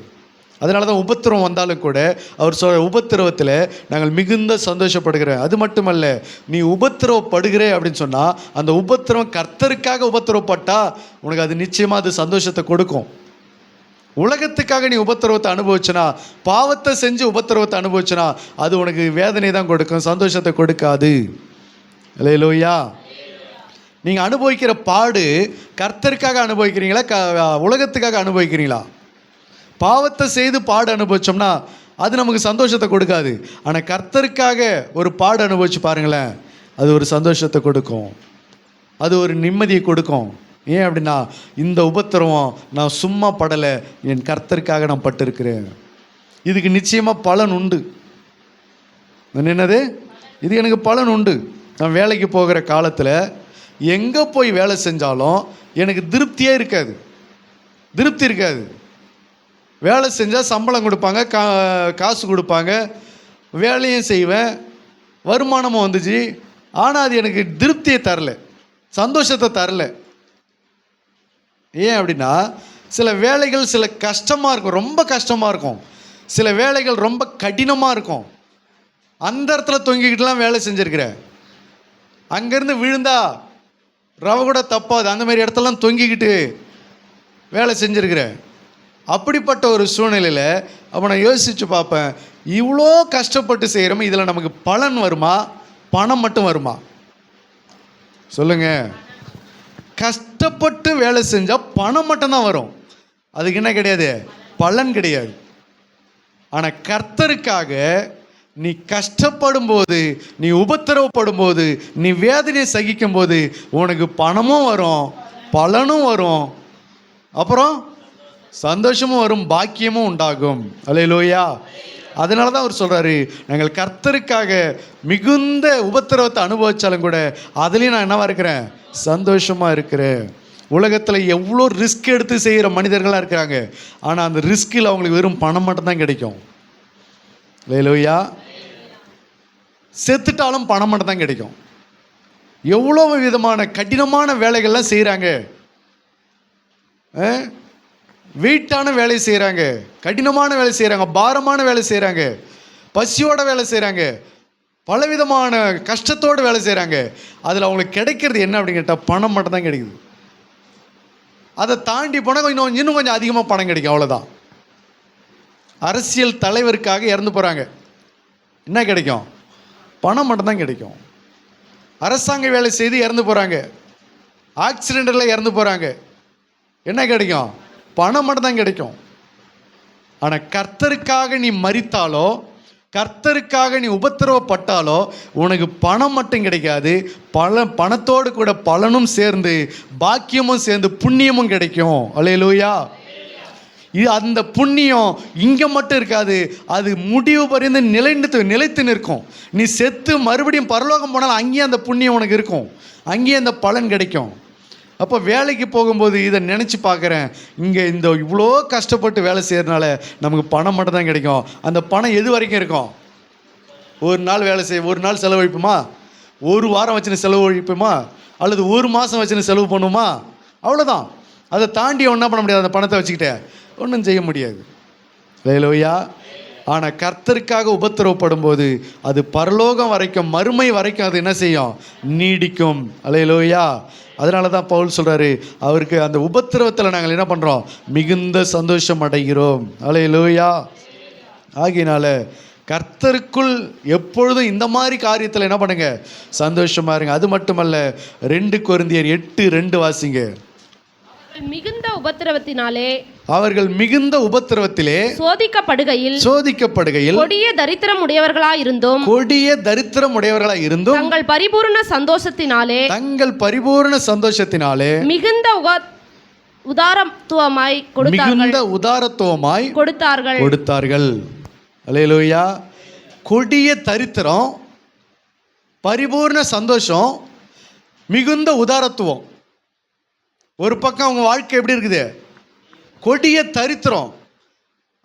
அதனால தான் உபத்திரம் வந்தாலும் கூட அவர் உபத்திரவத்தில் நாங்கள் மிகுந்த சந்தோஷப்படுகிறேன். அது மட்டுமல்ல, நீ உபத்திரவப்படுகிற அப்படின்னு சொன்னால் அந்த உபத்திரவம் கர்த்தருக்காக உபத்திரவப்பட்டா உனக்கு அது நிச்சயமாக அது சந்தோஷத்தை கொடுக்கும். உலகத்துக்காக நீ உபத்திரவத்தை அனுபவிச்சனா, பாவத்தை செஞ்சு உபத்திரவத்தை அனுபவிச்சனா அது உனக்கு வேதனை தான் கொடுக்கும், சந்தோஷத்தை கொடுக்காது. அல்லேலூயா. நீங்கள் அனுபவிக்கிற பாடு கர்த்தருக்காக அனுபவிக்கிறீங்களா, உலகத்துக்காக அனுபவிக்கிறீங்களா? பாவத்தை செய்து பாடு அனுபவிச்சோம்னா அது நமக்கு சந்தோஷத்தை கொடுக்காது. ஆனால் கர்த்தருக்காக ஒரு பாடு அனுபவிச்சு பாருங்களேன், அது ஒரு சந்தோஷத்தை கொடுக்கும், அது ஒரு நிம்மதியை கொடுக்கும். ஏன் அப்படின்னா, இந்த உபத்திரவம் நான் சும்மா படலை, என் கர்த்தருக்காக நான் பட்டிருக்கிறேன். இதுக்கு நிச்சயமாக பலன் உண்டு. என்னது? இது எனக்கு பலன் உண்டு. நான் வேலைக்கு போகிற காலத்தில் எங்கே போய் வேலை செஞ்சாலும் எனக்கு திருப்தியே இருக்காது, திருப்தி இருக்காது. வேலை செஞ்சால் சம்பளம் கொடுப்பாங்க, காசு கொடுப்பாங்க, வேலையும் செய்வேன், வருமானமும் வந்துச்சு, ஆனால் அது எனக்கு திருப்தியை தரல, சந்தோஷத்தை தரல. ஏன் அப்படின்னா, சில வேலைகள் சில கஷ்டமாக இருக்கும், ரொம்ப கஷ்டமாக இருக்கும். சில வேலைகள் ரொம்ப கடினமாக இருக்கும். அந்த இடத்துல தொங்கிக்கிட்டுலாம் வேலை செஞ்சுருக்கிறேன். அங்கேருந்து விழுந்தா ரவை கூட தப்பாது, அந்த மாதிரி இடத்துலலாம் தொங்கிக்கிட்டு வேலை செஞ்சுருக்கிறேன். அப்படிப்பட்ட ஒரு சூழ்நிலையில் அப்போ நான் யோசித்து பார்ப்பேன், இவ்வளோ கஷ்டப்பட்டு செய்கிறோமே, இதில் நமக்கு பலன் வருமா, பணம் மட்டும் வருமா? சொல்லுங்கள். கஷ்டப்பட்டு வேலை செஞ்சால் பணம் மட்டும்தான் வரும், அதுக்கு என்ன கிடையாது? பலன் கிடையாது. ஆனால் கர்த்தருக்காக நீ கஷ்டப்படும் போது, நீ உபத்திரவப்படும் போது, நீ வேதனையை சகிக்கும் போது உனக்கு பணமும் வரும், பலனும் வரும், அப்புறம் சந்தோஷமும் வரும், பாக்கியமும் உண்டாகும். அல்லேலூயா. அதனால தான் அவர் சொல்கிறாரு, நாங்கள் கர்த்தருக்காக மிகுந்த உபத்திரவத்தை அனுபவித்தாலும் கூட அதுலேயும் நான் என்னவா இருக்கிறேன்? சந்தோஷமாக இருக்கிறேன். உலகத்தில் எவ்வளோ ரிஸ்க் எடுத்து செய்கிற மனிதர்களாக இருக்கிறாங்க, ஆனால் அந்த ரிஸ்கில் அவங்களுக்கு வெறும் பணம் மட்டும்தான் கிடைக்கும். அல்லேலூயா. செத்துட்டாலும் பணம் மட்டும் தான் கிடைக்கும். எவ்வளோ விதமான கடினமான வேலைகள்லாம் செய்கிறாங்க, வெயிட்டான வேலை செய்கிறாங்க, கடினமான வேலை செய்கிறாங்க, பாரமான வேலை செய்கிறாங்க, பசியோட வேலை செய்கிறாங்க, பலவிதமான கஷ்டத்தோடு வேலை செய்கிறாங்க. அதில் அவங்களுக்கு கிடைக்கிறது என்ன அப்படின்னு கேட்டால் பணம் மட்டும் தான் கிடைக்குது. அதை தாண்டி போனால் இன்னும் கொஞ்சம் அதிகமாக பணம் கிடைக்கும், அவ்வளோதான். அரசியல் தலைவருக்காக இறந்து போகிறாங்க, என்ன கிடைக்கும்? பணம் மட்டும்தான் கிடைக்கும். அரசாங்க வேலை செய்து இறந்து போகிறாங்க, ஆக்சிடெண்ட்டில் இறந்து போகிறாங்க. என்ன கிடைக்கும்? பணம் மட்டும் தான் கிடைக்கும். ஆனால் கர்த்தருக்காக நீ மரித்தாலோ, கர்த்தருக்காக நீ உபத்திரவப்பட்டாலோ உனக்கு பணம் மட்டும் கிடைக்காது, பணத்தோடு கூட பலனும் சேர்ந்து பாக்கியமும் சேர்ந்து புண்ணியமும் கிடைக்கும். அல்லேலூயா. இது அந்த புண்ணியம் இங்கே மட்டும் இருக்காது, அது முடிவு பறிந்து நிலைத்து நிற்கும். நீ செத்து மறுபடியும் பரலோகம் போனாலும் அங்கேயும் அந்த புண்ணியம் உனக்கு இருக்கும், அங்கேயும் அந்த பலன் கிடைக்கும். அப்போ வேலைக்கு போகும்போது இதை நினச்சி பார்க்குறேன், இங்கே இந்த இவ்வளோ கஷ்டப்பட்டு வேலை செய்கிறதுனால நமக்கு பணம் மட்டும் தான் கிடைக்கும். அந்த பணம் எது வரைக்கும் இருக்கும்? ஒரு நாள் வேலை செய்ய, ஒரு நாள் செலவழிப்புமா, ஒரு வாரம் வச்சுன்னு செலவழிப்புமா, அல்லது ஒரு மாதம் வச்சுன்னு செலவு பண்ணுமா, அவ்வளோதான். அதை தாண்டி ஒன்றா பண்ண முடியாது. அந்த பணத்தை வச்சுக்கிட்டே ஒன்றும் செய்ய முடியாது. அல்லேலூயா. ஆனால் கர்த்தருக்காக உபத்திரவப்படும் போது அது பரலோகம் வரைக்கும், மறுமை வரைக்கும் அது என்ன செய்யும்? நீடிக்கும். அல்லேலூயா. அதனால தான் பவுல் சொல்கிறாரு, அவருக்கு அந்த உபத்திரவத்தில் நாங்கள் என்ன பண்ணுறோம்? மிகுந்த சந்தோஷம் அடைகிறோம். அல்லேலூயா. ஆகினால கர்த்தருக்குள் எப்பொழுதும் இந்த மாதிரி காரியத்தில் என்ன பண்ணுங்க? சந்தோஷமாக இருங்க. அது மட்டுமல்ல, 2 கொரிந்தியர் 8:2 வாசிங்க. மிகுந்த உபத்திரவத்தினாலே, அவர்கள் மிகுந்த உபத்திரவத்திலே சோதிக்கப்படுகையில் கொடிய தரித்திரம் உடையவர்களாய் இருந்தும் தங்கள் பரிபூரண சந்தோஷத்தினாலே மிகுந்த உதாரத்துவமாய் கொடுத்தார்கள். அல்லேலூயா. கொடிய தரித்திரம், பரிபூர்ண சந்தோஷம், மிகுந்த உதாரத்துவம். ஒரு பக்கம் அவங்க வாழ்க்கை எப்படி இருக்குது? கொடிய தரித்திரம்,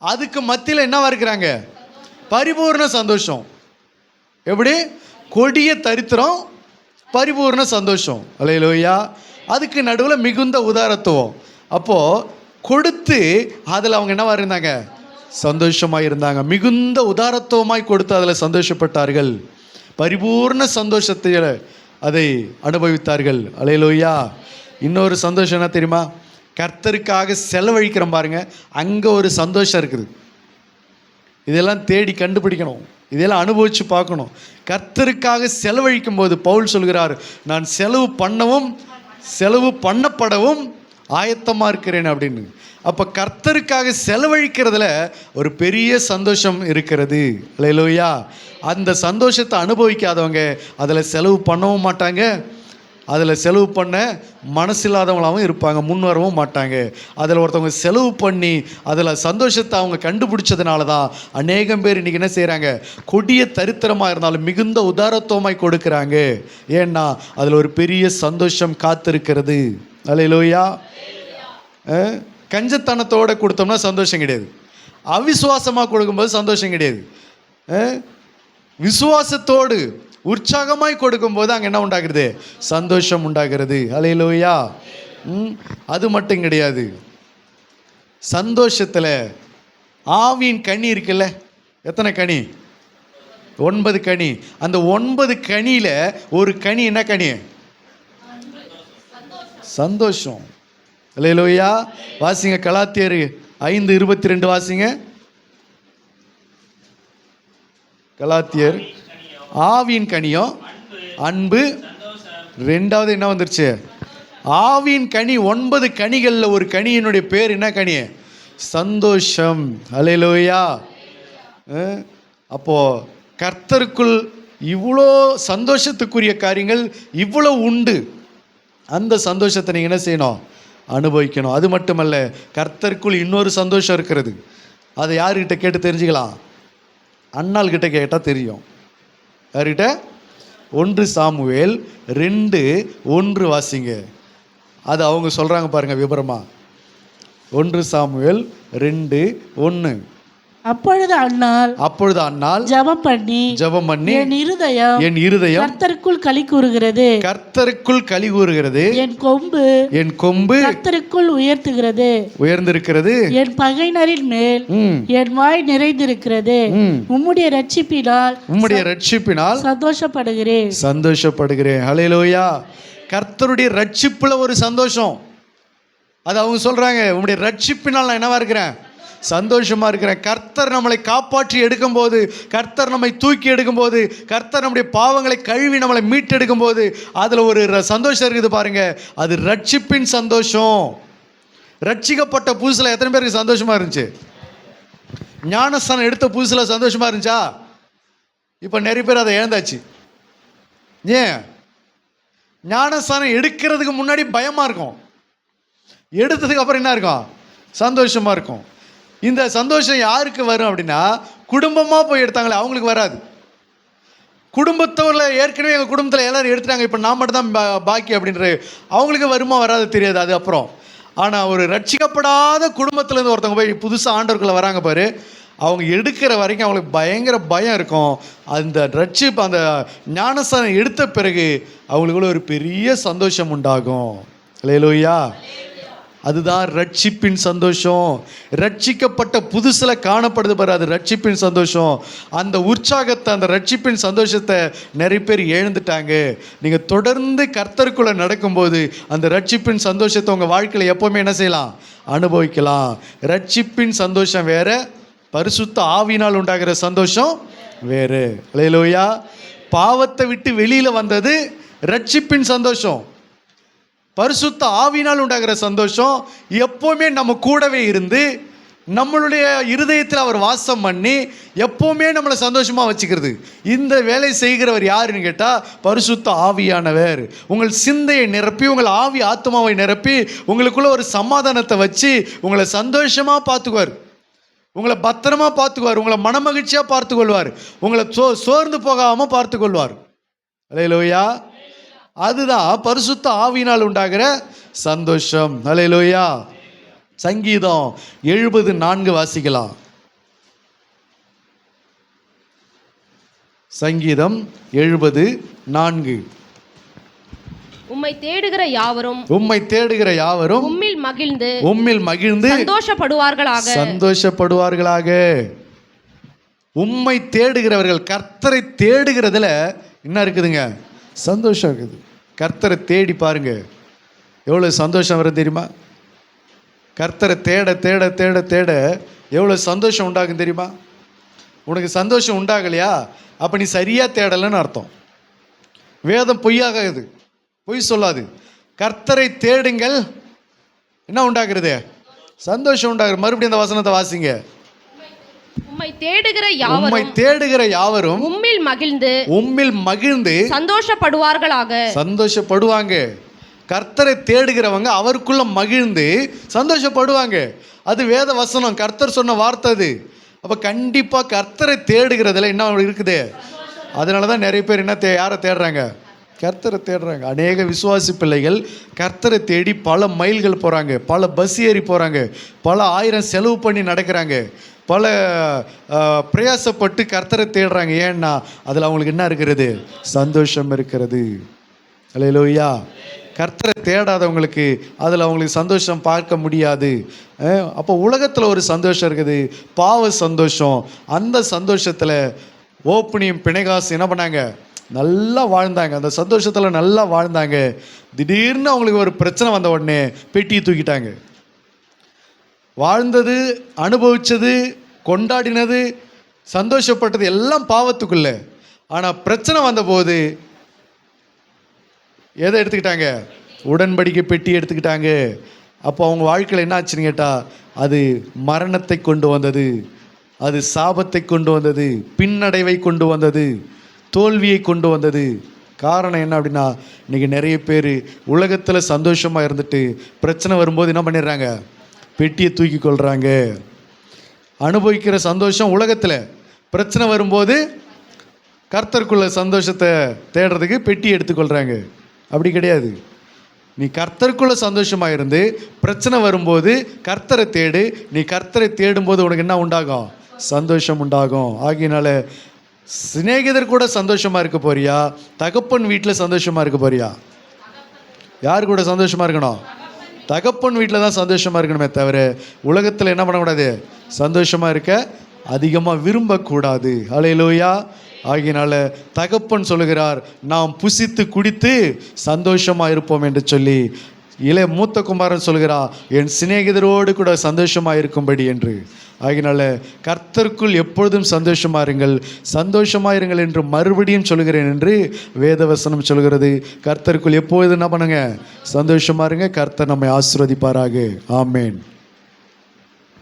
அதுக்கு மத்தியில் என்னவா இருக்கிறாங்க? பரிபூர்ண சந்தோஷம். எப்படி? கொடிய தரித்திரம், பரிபூர்ண சந்தோஷம். அல்லேலூயா. அதுக்கு நடுவில் மிகுந்த உதாரத்துவம். அப்போது கொடுத்து அதில் அவங்க என்னவா இருந்தாங்க? சந்தோஷமாக இருந்தாங்க. மிகுந்த உதாரத்துவமாய் கொடுத்து அதில் சந்தோஷப்பட்டார்கள். பரிபூர்ண சந்தோஷத்தில் அதை அனுபவித்தார்கள். அல்லேலூயா. இன்னொரு சந்தோஷம் என்ன தெரியுமா? கர்த்தருக்காக செலவழிக்கிறோம் பாருங்க, அங்கே ஒரு சந்தோஷம் இருக்குது. இதெல்லாம் தேடி கண்டுபிடிக்கணும், இதெல்லாம் அனுபவித்து பார்க்கணும். கர்த்தருக்காக செலவழிக்கும் போது பவுல் சொல்கிறார், நான் செலவு பண்ணவும் செலவு பண்ணப்படவும் ஆயத்தமாக இருக்கிறேன் அப்படின்னு. அப்போ கர்த்தருக்காக செலவழிக்கிறதுல ஒரு பெரிய சந்தோஷம் இருக்கிறது. அல்லேலூயா. அந்த சந்தோஷத்தை அனுபவிக்காதவங்க அதில் செலவு பண்ணவும் மாட்டாங்க, அதில் செலவு பண்ண மனசில்லாதவங்களாகவும் இருப்பாங்க, முன் வரவும் மாட்டாங்க. அதில் ஒருத்தவங்க செலவு பண்ணி அதில் சந்தோஷத்தை அவங்க கண்டுபிடிச்சதுனால தான் அநேகம் பேர் இன்றைக்கி என்ன செய்கிறாங்க? கொடிய தரித்திரமாக இருந்தாலும் மிகுந்த உதாரத்துவமாய் கொடுக்குறாங்க. ஏன்னா அதில் ஒரு பெரிய சந்தோஷம் காத்திருக்கிறது. அல்லேலூயா. கஞ்சத்தனத்தோடு கொடுத்தோம்னா சந்தோஷம் கிடையாது, அவிசுவாசமாக கொடுக்கும்போது சந்தோஷம் கிடையாது. விசுவாசத்தோடு உற்சாகமாய் கொடுக்கும்போது அங்கே என்ன உண்டாகிறது? சந்தோஷம் உண்டாகிறது. அல்லேலூயா. அது மட்டும் கிடையாது, சந்தோஷத்தில் ஆவியின் கனி இருக்குல்ல, எத்தனை கனி? 9 கனி. அந்த 9 கனியில் ஒரு கனி என்ன கனி? சந்தோஷம். அல்லேலூயா. வாசிங்க கலாத்தியர் 5:22 வாசிங்க. கலாத்தியர். ஆவியின் கனியும் அன்பு. 2வது என்ன வந்துருச்சு? ஆவியின் கனி. 9 கனிகளில் ஒரு கனியினுடைய பேர் என்ன கனி? சந்தோஷம். அல்லேலூயா. அப்போது கர்த்தருக்குள் இவ்வளோ சந்தோஷத்துக்குரிய காரியங்கள் இவ்வளோ உண்டு. அந்த சந்தோஷத்தை நீங்கள் என்ன செய்யணும்? அனுபவிக்கணும். அது மட்டுமல்ல, கர்த்தருக்குள் இன்னொரு சந்தோஷம் இருக்கிறது. அதை யார்கிட்ட கேட்டு தெரிஞ்சுக்கலாம்? அண்ணாள் கிட்ட கேட்டால் தெரியும். யார்கிட்ட? 1 சாமுவேல் 2:1 வாசிங்க. அது அவங்க சொல்கிறாங்க பாருங்கள் விபரமா. 1 சாமுவேல் 2:1. அப்பொழுது அன்னாள் ஜெபம் பண்ணி என் இருதயம் கர்த்தருக்குள் களி கூறுகிறது. என் கொம்பு கர்த்தருக்குள் உயர்ந்திருக்கிறது. என் பகைஞரின் மேல் என் வாய் நிறைந்திருக்கிறது. உம்முடைய ரட்சிப்பினால் சந்தோஷப்படுகிறேன். ஹல்லேலூயா. கர்த்தருடைய ரட்சிப்புல ஒரு சந்தோஷம். அது அவங்க சொல்றாங்க, உம்முடைய ரட்சிப்பினால் நான் என்னவா இருக்கிறேன்? சந்தோஷமாக இருக்கிறேன். கர்த்தர் நம்மளை காப்பாற்றி எடுக்கும்போது, கர்த்தர் நம்மை தூக்கி எடுக்கும்போது, கர்த்தர் நம்முடைய பாவங்களை கழுவி நம்மளை மீட்டெடுக்கும் போது அதில் ஒரு சந்தோஷம் இருக்குது பாருங்க. அது ரட்சிப்பின் சந்தோஷம். ரட்சிக்கப்பட்ட புதுசில் எத்தனை பேருக்கு சந்தோஷமாக இருந்துச்சு? ஞானஸ்தானம் எடுத்த புதுசில் சந்தோஷமாக இருந்துச்சா? இப்போ நிறைய பேர் அதை இழந்தாச்சு. ஏன்? ஞானஸ்தானம் எடுக்கிறதுக்கு முன்னாடி பயமாக இருக்கும், எடுத்ததுக்கு அப்புறம் என்ன இருக்கும்? சந்தோஷமாக இருக்கும். இந்த சந்தோஷம் யாருக்கு வரும் அப்படின்னா, குடும்பமாக போய் எடுத்தாங்களே அவங்களுக்கு வராது. குடும்பத்தோட ஏற்கனவே எங்கள் குடும்பத்தில் எல்லோரும் எடுத்துட்டாங்க, இப்போ நான் மட்டும் தான் பாக்கி அப்படின்ற அவங்களுக்கு வருமா வராது தெரியாது. அது அப்புறம். ஆனால் ஒரு ரட்சிக்கப்படாத குடும்பத்துலேருந்து ஒருத்தவங்க போய் புதுசாக ஆண்டவர்க்குள்ளே வராங்க பாரு, அவங்க எடுக்கிற வரைக்கும் அவங்களுக்கு பயங்கர பயம் இருக்கும். அந்த ரட்சிப்பு, அந்த ஞானஸ்தானம் எடுத்த பிறகு அவங்களுக்குள்ள ஒரு பெரிய சந்தோஷம் உண்டாகும். அல்லேலூயா. அதுதான் ரட்சிப்பின் சந்தோஷம். ரட்சிக்கப்பட்ட புதுசில் காணப்படுது பாரு, அது ரட்சிப்பின் சந்தோஷம். அந்த உற்சாகத்தை, அந்த ரட்சிப்பின் சந்தோஷத்தை நிறைய பேர் இழந்துட்டாங்க. நீங்கள் தொடர்ந்து கர்த்தருக்குள்ளே நடக்கும்போது அந்த ரட்சிப்பின் சந்தோஷத்தை உங்கள் வாழ்க்கையில் எப்போவுமே என்ன செய்யலாம்? அனுபவிக்கலாம். ரட்சிப்பின் சந்தோஷம் வேற, பரிசுத்த ஆவியினால் உண்டாகிற சந்தோஷம் வேறு. அல்லேலூயா. பாவத்தை விட்டு வெளியில் வந்தது ரட்சிப்பின் சந்தோஷம். பரிசுத்த ஆவியினால் உண்டாகிற சந்தோஷம் எப்போவுமே நம்ம கூடவே இருந்து நம்மளுடைய இருதயத்தில் அவர் வாசம் பண்ணி எப்போவுமே நம்மளை சந்தோஷமாக வச்சுக்கிறது. இந்த வேலை செய்கிறவர் யாருன்னு கேட்டால் பரிசுத்த ஆவியானவர். உங்கள் சிந்தையை நிரப்பி, உங்கள் ஆவி ஆத்மாவை நிரப்பி, உங்களுக்குள்ள ஒரு சமாதானத்தை வச்சு உங்களை சந்தோஷமாக பார்த்துக்குவார், உங்களை பத்திரமா பார்த்துக்குவார், உங்களை மனமகிழ்ச்சியாக பார்த்துக்கொள்வார், உங்களை சோர்ந்து போகாமல் பார்த்துக்கொள்வார். அல்லேலூயா. அதுதான் பரிசுத்த ஆவியினால் உண்டாகிற சந்தோஷம். அல்லேலூயா. சங்கீதம் 74 வாசிக்கலாம். சங்கீதம் 74. உம்மை தேடுகிற யாவரும், உம்மை தேடுகிற யாவரும் உம்மில் மகிழ்ந்து, உம்மில் மகிழ்ந்து சந்தோஷப்படுவார்களாக, சந்தோஷப்படுவார்களாக. உம்மை தேடுகிறவர்கள், கர்த்தரை தேடுகிறதுல என்ன இருக்குதுங்க? சந்தோஷம் இருக்குது. கர்த்தரை தேடி பாருங்க, எவ்வளோ சந்தோஷம் வரும் தெரியுமா? கர்த்தரை தேட தேட தேட தேட எவ்வளோ சந்தோஷம் உண்டாகும் தெரியுமா? உனக்கு சந்தோஷம் உண்டாகலையா? அப்போ நீ சரியாக தேடலைன்னு அர்த்தம். வேதம் பொய்யாகாது, பொய் சொல்லாது. கர்த்தரை தேடுங்கள், என்ன உண்டாகிறது? சந்தோஷம் உண்டாகிறது. மறுபடியும் அந்த வசனத்தை வாசிங்க. உம்மை தேடுகிற யாவரும், உம்மை தேடுகிற யாவரும் உம்மில் மகிழ்ந்து, உம்மில் மகிழ்ந்து சந்தோஷப்படுவார்களாக. சந்தோஷப்படுவாங்க. கர்த்தரை தேடுகிறவங்க அவருக்குள்ள மகிழ்ந்து சந்தோஷப்படுவாங்க. அது வேத வசனம், கர்த்தர் சொன்ன வார்த்தை அது. அப்போ கண்டிப்பாக கர்த்தரை தேடுகிறதுல என்ன இருக்குது? அதனால தான் நிறைய பேர் என்ன யாரை தேடுறாங்க? கர்த்தரை தேடுறாங்க. அநேக விசுவாசி பிள்ளைகள் கர்த்தரை தேடி பல மைல்கள் போகிறாங்க, பல பஸ் ஏறி போகிறாங்க, பல ஆயிரம் செலவு பண்ணி நடக்கிறாங்க, பல பிரயாசப்பட்டு கர்த்தரை தேடுறாங்க. ஏன்னா அதில் அவங்களுக்கு என்ன இருக்கிறது? சந்தோஷம் இருக்கிறது. அல்லேலூயா. கர்த்தரை தேடாதவங்களுக்கு அதில் அவங்களுக்கு சந்தோஷம் பார்க்க முடியாது. அப்போ உலகத்தில் ஒரு சந்தோஷம் இருக்குது, பாவ சந்தோஷம். அந்த சந்தோஷத்தில் ஓப்பனியும் பிணைகாசு என்ன பண்ணாங்க? நல்லா வாழ்ந்தாங்க. அந்த சந்தோஷத்தில் நல்லா வாழ்ந்தாங்க. திடீர்னு அவங்களுக்கு ஒரு பிரச்சனை வந்த உடனே பெட்டியை தூக்கிட்டாங்க. வாழ்ந்தது, அனுபவித்தது, கொண்டாடினது, சந்தோஷப்பட்டது எல்லாம் பாவத்துக்குள்ள. ஆனால் பிரச்சனை வந்தபோது எதை எடுத்துக்கிட்டாங்க? உடன்படிக்கை பெட்டி எடுத்துக்கிட்டாங்க. அப்போ அவங்க வாழ்க்கையில் என்ன ஆச்சுன்னு கேட்டால், அது மரணத்தை கொண்டு வந்தது, அது சாபத்தை கொண்டு வந்தது, பின்னடைவை கொண்டு வந்தது, தோல்வியை கொண்டு வந்தது. காரணம் என்ன அப்படின்னா, இன்றைக்கி நிறைய பேர் உலகத்தில் சந்தோஷமாக இருந்துட்டு பிரச்சனை வரும்போது என்ன பண்ணிடுறாங்க? பெட்டியை தூக்கி கொள்கிறாங்க. அனுபவிக்கிற சந்தோஷம் உலகத்தில், பிரச்சனை வரும்போது கர்த்தருக்குள்ள சந்தோஷத்தை தேடுறதுக்கு பெட்டி எடுத்துக்கொள்கிறாங்க. அப்படி கிடையாது. நீ கர்த்தருக்குள்ள சந்தோஷமாக இருந்து பிரச்சனை வரும்போது கர்த்தரை தேடு. நீ கர்த்தரை தேடும்போது உனக்கு என்ன உண்டாகும்? சந்தோஷம் உண்டாகும். ஆகியனால சிநேகிதர் கூட சந்தோஷமாக இருக்க போறியா? தகப்பன் வீட்டில் சந்தோஷமாக இருக்க போறியா? யார் கூட சந்தோஷமாக இருக்கணும்? தகப்பன் வீட்டில் தான் சந்தோஷமாக இருக்கணுமே தவிர உலகத்தில் என்ன பண்ணக்கூடாது? சந்தோஷமாக இருக்க அதிகமாக விரும்பக்கூடாது. அல்லேலூயா. ஆகியனால தகப்பன் சொல்லுகிறார், நாம் புசித்து குடித்து சந்தோஷமாக இருப்போம் என்று சொல்லி மூத்த குமாரன் சொல்கிறா, என் சிநேகிதரோடு கூட சந்தோஷமாக இருக்கும்படி என்று. ஆகினால கர்த்தருக்குள் எப்பொழுதும் சந்தோஷமா இருங்கள் என்று மறுபடியும் சொல்கிறேன் என்று வேதவசனம் சொல்கிறது. கர்த்தருக்குள் எப்பொழுதும் என்ன பண்ணுங்க? சந்தோஷமா இருங்க. கர்த்தர் நம்மை ஆசீர்வதிப்பாராக. ஆமேன்.